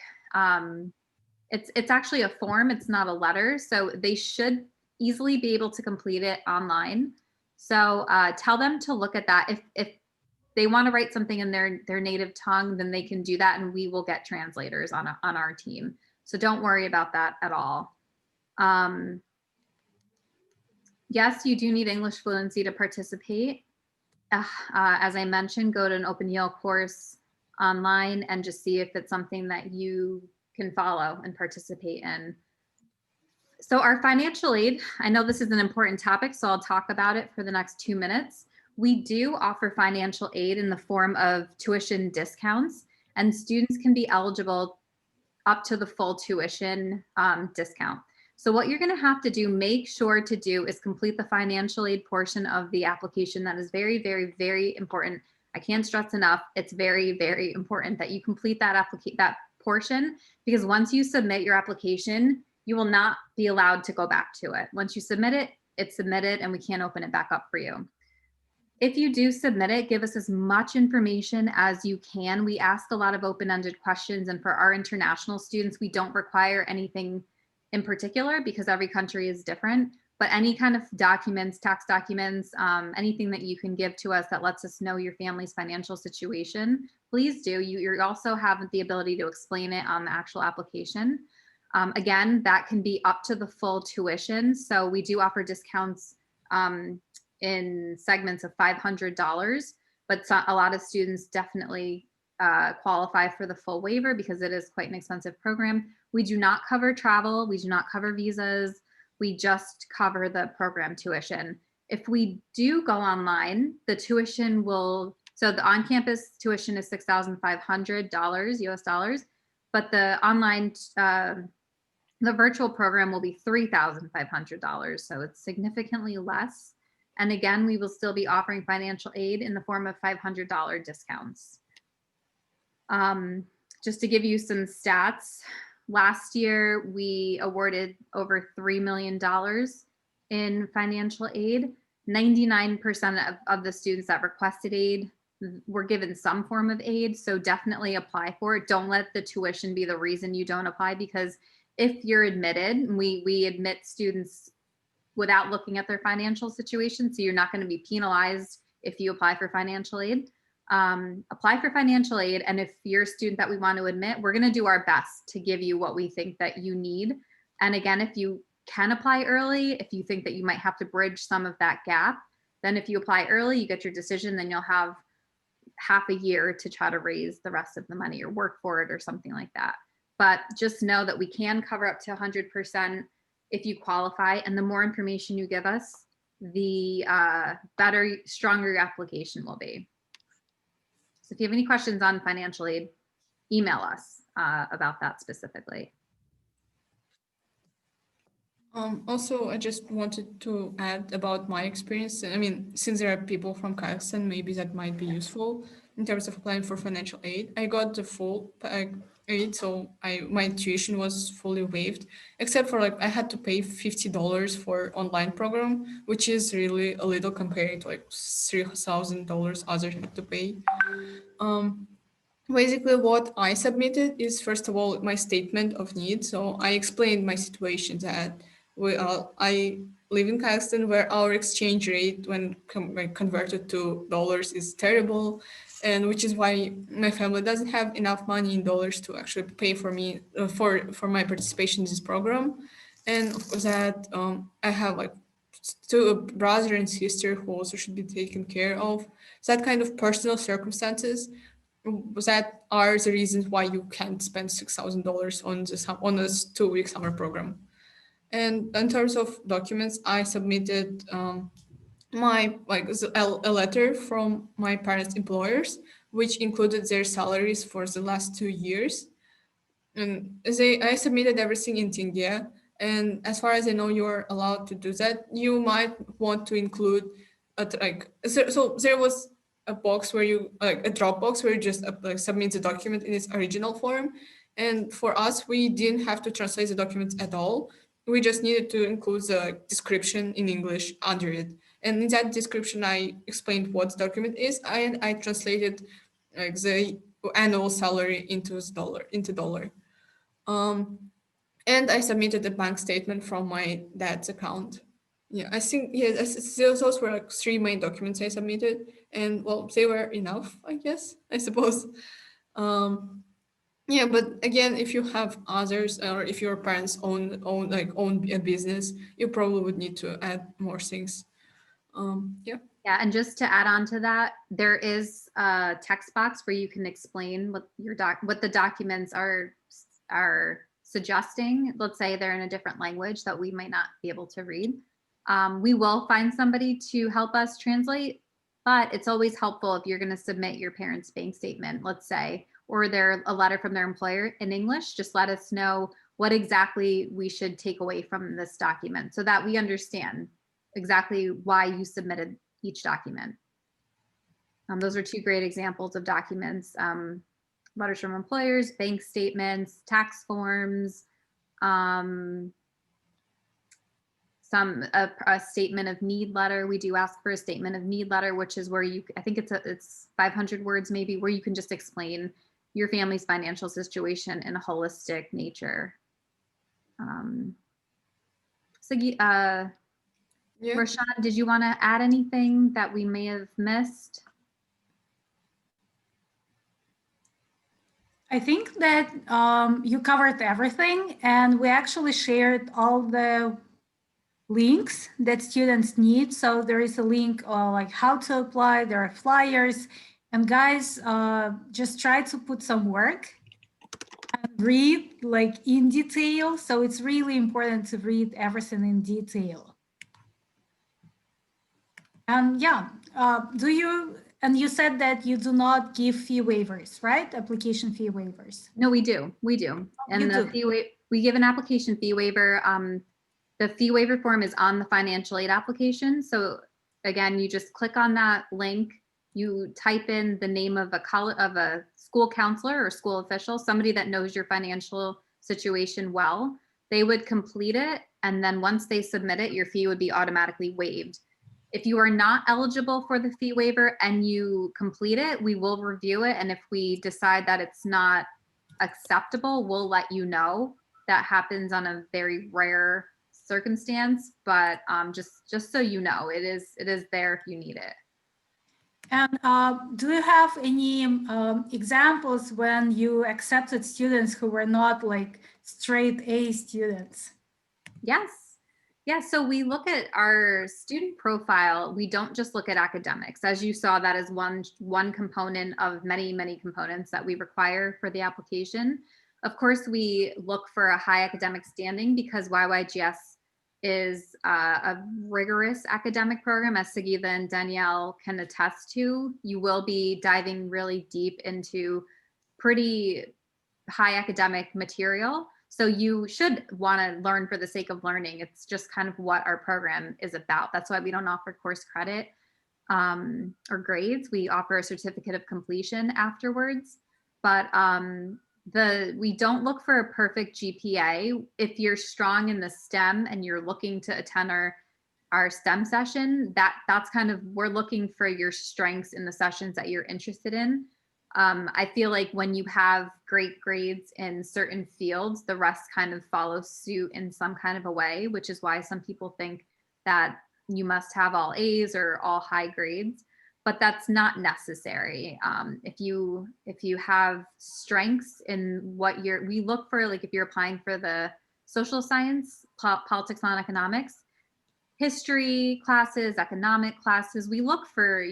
it's actually a form, it's not a letter, so they should easily be able to complete it online. So tell them to look at that. If they want to write something in their native tongue, then they can do that and we will get translators on our team. So don't worry about that at all. Yes, you do need English fluency to participate. As I mentioned, go to an Open Yale course online and just see if it's something that you can follow and participate in. So our financial aid, I know this is an important topic, so I'll talk about it for the next 2 minutes. We do offer financial aid in the form of tuition discounts, and students can be eligible up to the full tuition discount. So what you're going to have to do, make sure to do, is complete the financial aid portion of the application. That is very, very, very important. I can't stress enough. It's very, very important that you complete that portion, because once you submit your application, you will not be allowed to go back to it. Once you submit it, it's submitted and we can't open it back up for you. If you do submit it, give us as much information as you can. We ask a lot of open-ended questions, and for our international students, we don't require anything in particular because every country is different, but any kind of documents, tax documents, anything that you can give to us that lets us know your family's financial situation, please do. You also have the ability to explain it on the actual application. Again, that can be up to the full tuition. So we do offer discounts in segments of $500, but a lot of students definitely qualify for the full waiver because it is quite an expensive program. We do not cover travel. We do not cover visas. We just cover the program tuition. If we do go online, the tuition will, so the on-campus tuition is $6,500 US dollars, but the online, the virtual program will be $3,500. So it's significantly less. And again, we will still be offering financial aid in the form of $500 discounts. Just to give you some stats, last year we awarded over $3 million in financial aid. 99% of the students that requested aid were given some form of aid. So definitely apply for it. Don't let the tuition be the reason you don't apply, because if you're admitted, we admit students without looking at their financial situation. So you're not going to be penalized if you apply for financial aid. Apply for financial aid. And if you're a student that we want to admit, we're going to do our best to give you what we think that you need. And again, if you can apply early, if you think that you might have to bridge some of that gap, then if you apply early, you get your decision, then you'll have half a year to try to raise the rest of the money or work for it or something like that. But just know that we can cover up to 100% if you qualify. And the more information you give us, the better, stronger your application will be. So if you have any questions on financial aid, email us about that specifically. Also, I just wanted to add about my experience. I mean, since there are people from Kazakhstan, maybe that might be useful in terms of applying for financial aid. I got the full aid, so my tuition was fully waived, except for I had to pay $50 for online program, which is really a little compared to $3,000 others had to pay. Basically, what I submitted is, first of all, my statement of need. So I explained my situation that I live in Kazakhstan, where our exchange rate when converted to dollars is terrible, and which is why my family doesn't have enough money in dollars to actually pay for me for my participation in this program. And of course that I have a brother and sister who also should be taken care of. So that kind of personal circumstances that are the reasons why you can't spend $6,000 on this 2-week summer program. And in terms of documents, I submitted a letter from my parents' employers, which included their salaries for the last 2 years. And I submitted everything in tenge, and as far as I know, you're allowed to do that. You might want to include so there was a box where you like a drop box where you just submit the document in its original form. And for us, we didn't have to translate the documents at all. We just needed to include the description in English under it. And in that description, I explained what the document is, and I translated like the annual salary into dollar. Um, and I submitted a bank statement from my dad's account. Yeah, I think those were like three main documents I submitted, and well, they were enough, I guess. I suppose. Um, yeah, but again, if you have others, or if your parents own a business, you probably would need to add more things. Yeah. Yeah, and just to add on to that, there is a text box where you can explain what the documents are suggesting. Let's say they're in a different language that we might not be able to read. We will find somebody to help us translate, but it's always helpful if you're going to submit your parents' bank statement, let's say, or a letter from their employer in English. Just let us know what exactly we should take away from this document so that we understand exactly why you submitted each document. Those are two great examples of documents: letters from employers, bank statements, tax forms, a statement of need letter. We do ask for a statement of need letter, which is where I think it's 500 words maybe, where you can just explain your family's financial situation in a holistic nature. Yeah. Rashan, did you want to add anything that we may have missed? I think that you covered everything, and we actually shared all the links that students need. So there is a link like how to apply, there are flyers, and guys, just try to put some work and read like in detail. So it's really important to read everything in detail. And yeah, and you said that you do not give fee waivers, right? Application fee waivers. No, we do. And we give an application fee waiver. The fee waiver form is on the financial aid application. So again, you just click on that link, you type in the name of a school counselor or school official, somebody that knows your financial situation well. They would complete it, and then once they submit it, your fee would be automatically waived. If you are not eligible for the fee waiver and you complete it, we will review it. And if we decide that it's not acceptable, we'll let you know. That happens on a very rare circumstance, but just so you know, it is there if you need it. And do you have any examples when you accepted students who were not like straight A students? Yes. Yeah, so we look at our student profile. We don't just look at academics. As you saw, that is one component of many, many components that we require for the application. Of course, we look for a high academic standing because YYGS is a rigorous academic program, as Sagida and Danielle can attest to. You will be diving really deep into pretty high academic material. So you should want to learn for the sake of learning. It's just kind of what our program is about. That's why we don't offer course credit or grades. We offer a certificate of completion afterwards. But we don't look for a perfect GPA. If you're strong in the STEM and you're looking to attend our STEM session, that's kind of, we're looking for your strengths in the sessions that you're interested in. I feel like when you have great grades in certain fields, the rest kind of follows suit in some kind of a way, which is why some people think that you must have all A's or all high grades, but that's not necessary. If you have strengths in what we look for, like if you're applying for the social science, politics, and economics, history classes, economic classes, we look for,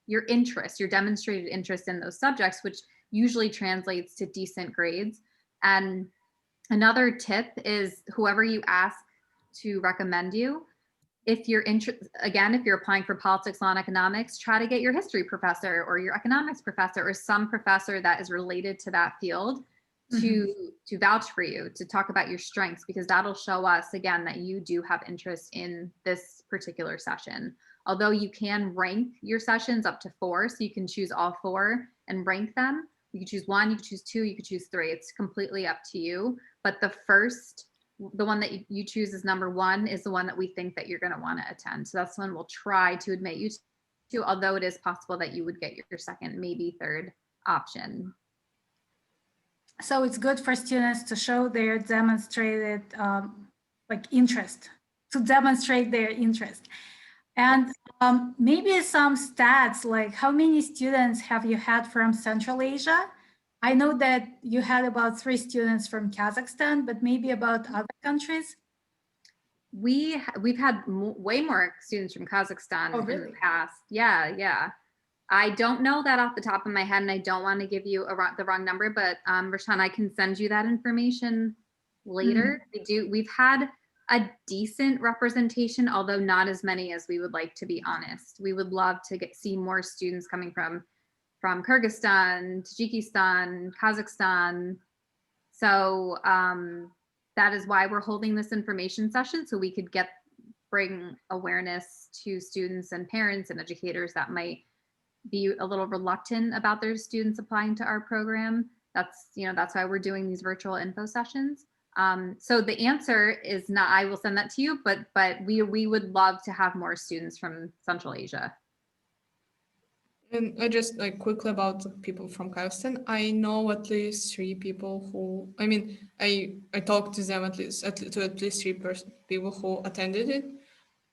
your interest, your demonstrated interest in those subjects, which usually translates to decent grades. And another tip is whoever you ask to recommend you. If you're again, if you're applying for politics, law, and economics, try to get your history professor or your economics professor or some professor that is related to that field to vouch for you, to talk about your strengths, because that'll show us again that you do have interest in this particular session. Although you can rank your sessions up to 4, so you can choose all 4 and rank them. You can choose 1, you can choose 2, you can choose 3. It's completely up to you. But the one that you choose as number 1 is the one that we think that you're going to want to attend. So that's the one we'll try to admit you to, although it is possible that you would get your second, maybe third option. So it's good for students to show their demonstrated interest, to demonstrate their interest. And maybe some stats, like how many students have you had from Central Asia? I know that you had about 3 students from Kazakhstan, but maybe about other countries? We've had way more students from Kazakhstan in the past. Yeah. I don't know that off the top of my head, and I don't want to give you the wrong number, but Rashan, I can send you that information later. We've had a decent representation, although not as many as we would like, to be honest. We would love to see more students coming from Kyrgyzstan, Tajikistan, Kazakhstan. So that is why we're holding this information session, so we could bring awareness to students and parents and educators that might be a little reluctant about their students applying to our program. That's why we're doing these virtual info sessions. So the answer is not, I will send that to you, but we would love to have more students from Central Asia. And I just quickly about the people from Kazakhstan. I know at least 3 people who, I talked to them at least 3 people who attended it.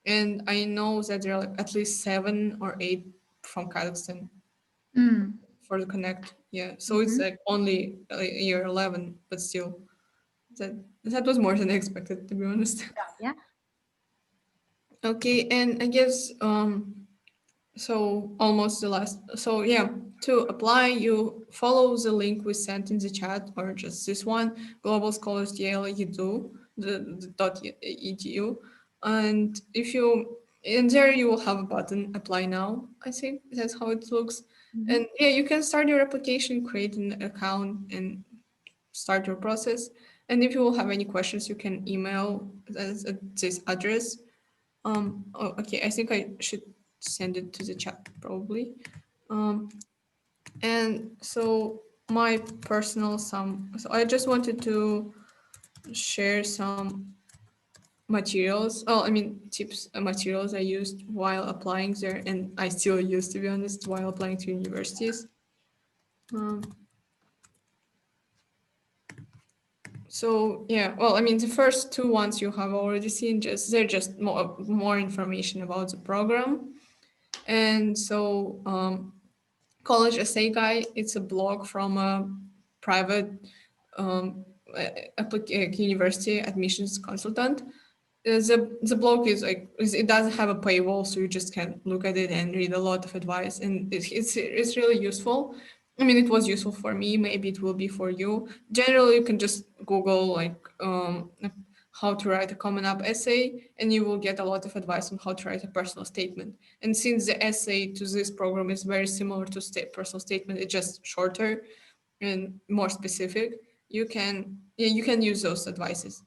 And I know that there are at least 7 or 8 from Kazakhstan for the Connect. Yeah, so it's only year 11, but still, that was more than expected, to be honest. Yeah. Okay, and I guess so almost the last. So yeah, to apply, you follow the link we sent in the chat, or just this one, Global Scholars Yale Edu, the .edu, and in there you will have a button, apply now. I think that's how it looks. And yeah, you can start your application, create an account, and start your process. And if you will have any questions, you can email us at this address. Okay, I think I should send it to the chat probably. And so my personal so I just wanted to share some materials. Tips, materials I used while applying there, and I still use, to be honest, while applying to universities. So yeah, well, the first 2 ones you have already seen. They're just more information about the program. And so College Essay Guide, it's a blog from a private university admissions consultant. The blog is it doesn't have a paywall, so you just can look at it and read a lot of advice, and it's really useful. It was useful for me. Maybe it will be for you. Generally, you can just Google how to write a Common App essay, and you will get a lot of advice on how to write a personal statement. And since the essay to this program is very similar to personal statement, it's just shorter and more specific, you can use those advices.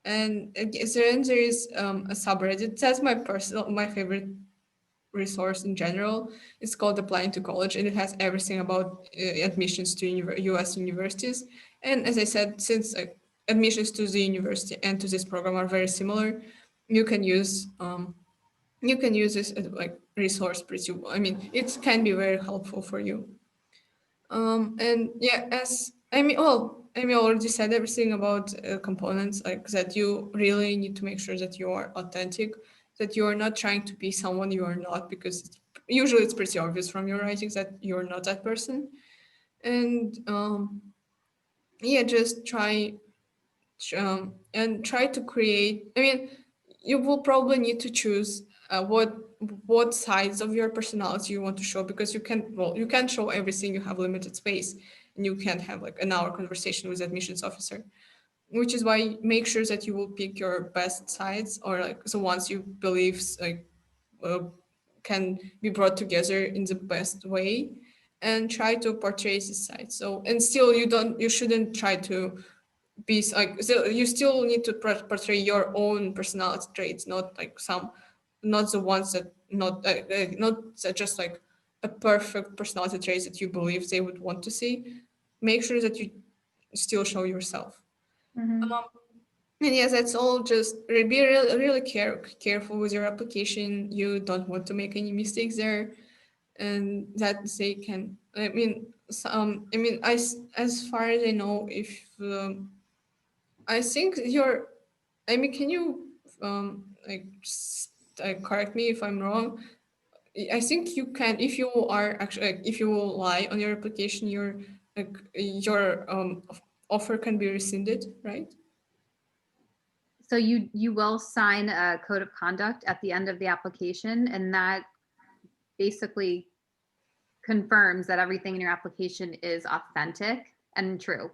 And there is a subreddit. That's my favorite resource in general. It's called Applying to College, and it has everything about admissions to US universities. And as I said, since admissions to the university and to this program are very similar, you can use this as resource pretty well. It can be very helpful for you. And yeah, as Amy already said everything about components, that you really need to make sure that you are authentic, that you are not trying to be someone you are not, because usually it's pretty obvious from your writings that you're not that person. And yeah, just try to create. You will probably need to choose what sides of your personality you want to show, because you can't show everything. You have limited space, and you can't have an hour conversation with the admissions officer. which is why make sure that you will pick your best sites, or like the ones you believe like can be brought together in the best way, and try to portray this site. So, and still you shouldn't try to be like, so you still need to portray your own personality traits, not the ones that not just like a perfect personality traits that you believe they would want to see. Make sure that you still show yourself. Mhm. And yes, that's all. Just be really careful with your application. You don't want to make any mistakes there, and that they can. I mean, as far as I know, if I think I mean, can you correct me if I'm wrong? I think you can, if you are actually, like, if you will lie on your application, your offer can be rescinded, right? So you will sign a code of conduct at the end of the application, and that basically confirms that everything in your application is authentic and true.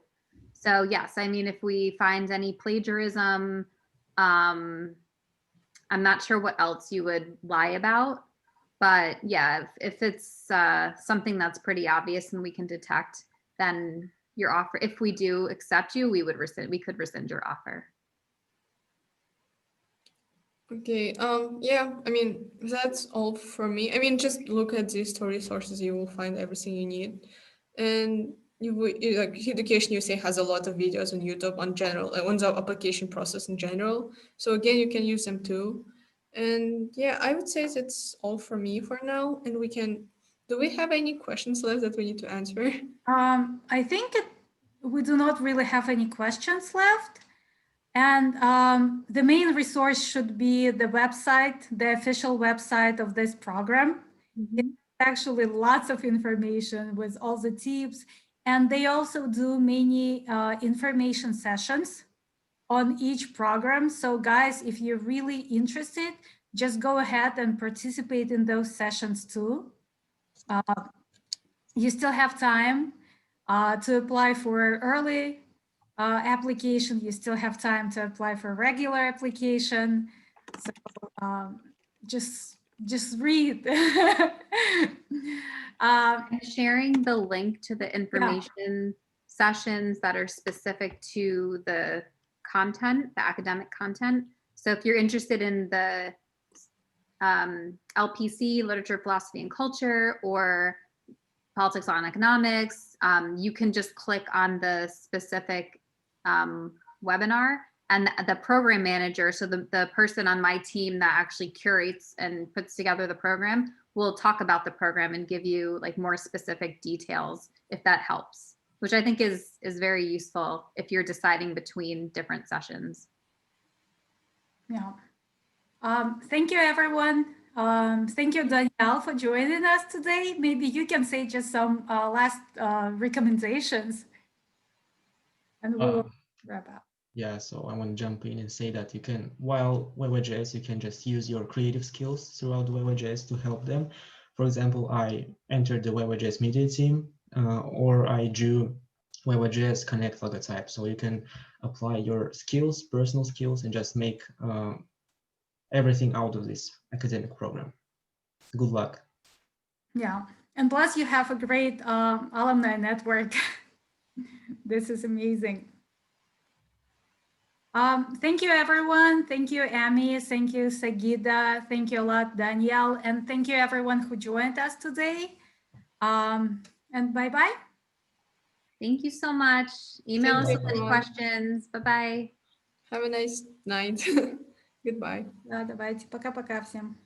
So yes, I mean, if we find any plagiarism, I'm not sure what else you would lie about, but yeah, if it's something that's pretty obvious and we can detect, then your offer, if we do accept you, we could rescind your offer. Okay. Yeah. I mean, that's all for me. I mean, just look at these two resources. You will find everything you need, and like EducationUSA has a lot of videos on YouTube on general, on the application process in general. So again, you can use them too. And yeah, I would say that's all for me for now. And we can. Do we have any questions left that we need to answer? I think we do not really have any questions left. And the main resource should be the website, the official website of this program. It's actually lots of information with all the tips. And they also do many information sessions on each program. So guys, if you're really interested, just go ahead and participate in those sessions too. You still have time to apply for early application. You still have time to apply for regular application. So just read. I'm sharing the link to the information sessions that are specific to the content, the academic content. So if you're interested in the LPC, Literature, Philosophy, and Culture, or Politics on Economics, you can just click on the specific webinar, and the program manager, so the person on my team that actually curates and puts together the program, will talk about the program and give you like more specific details, if that helps, which I think is very useful if you're deciding between different sessions. Yeah. Thank you, everyone. Thank you, Danielle, for joining us today. Maybe you can say just some last recommendations, and we'll wrap up. Yeah, so I want to jump in and say that you can, while YYGS, you can just use your creative skills throughout YYGS to help them. For example, I entered the YYGS media team, or I drew YYGS Connect logotype. So you can apply your skills, personal skills, and just make everything out of this academic program. Good luck. Yeah, and plus you have a great alumni network. This is amazing. Thank you, everyone. Thank you, Amy. Thank you, Sagida. Thank you a lot, Danielle. And thank you, everyone who joined us today. And bye-bye. Thank you so much. Email us Thank with any you. questions. Bye-bye. Have a nice night. Goodbye. Да, давайте. Пока-пока всем.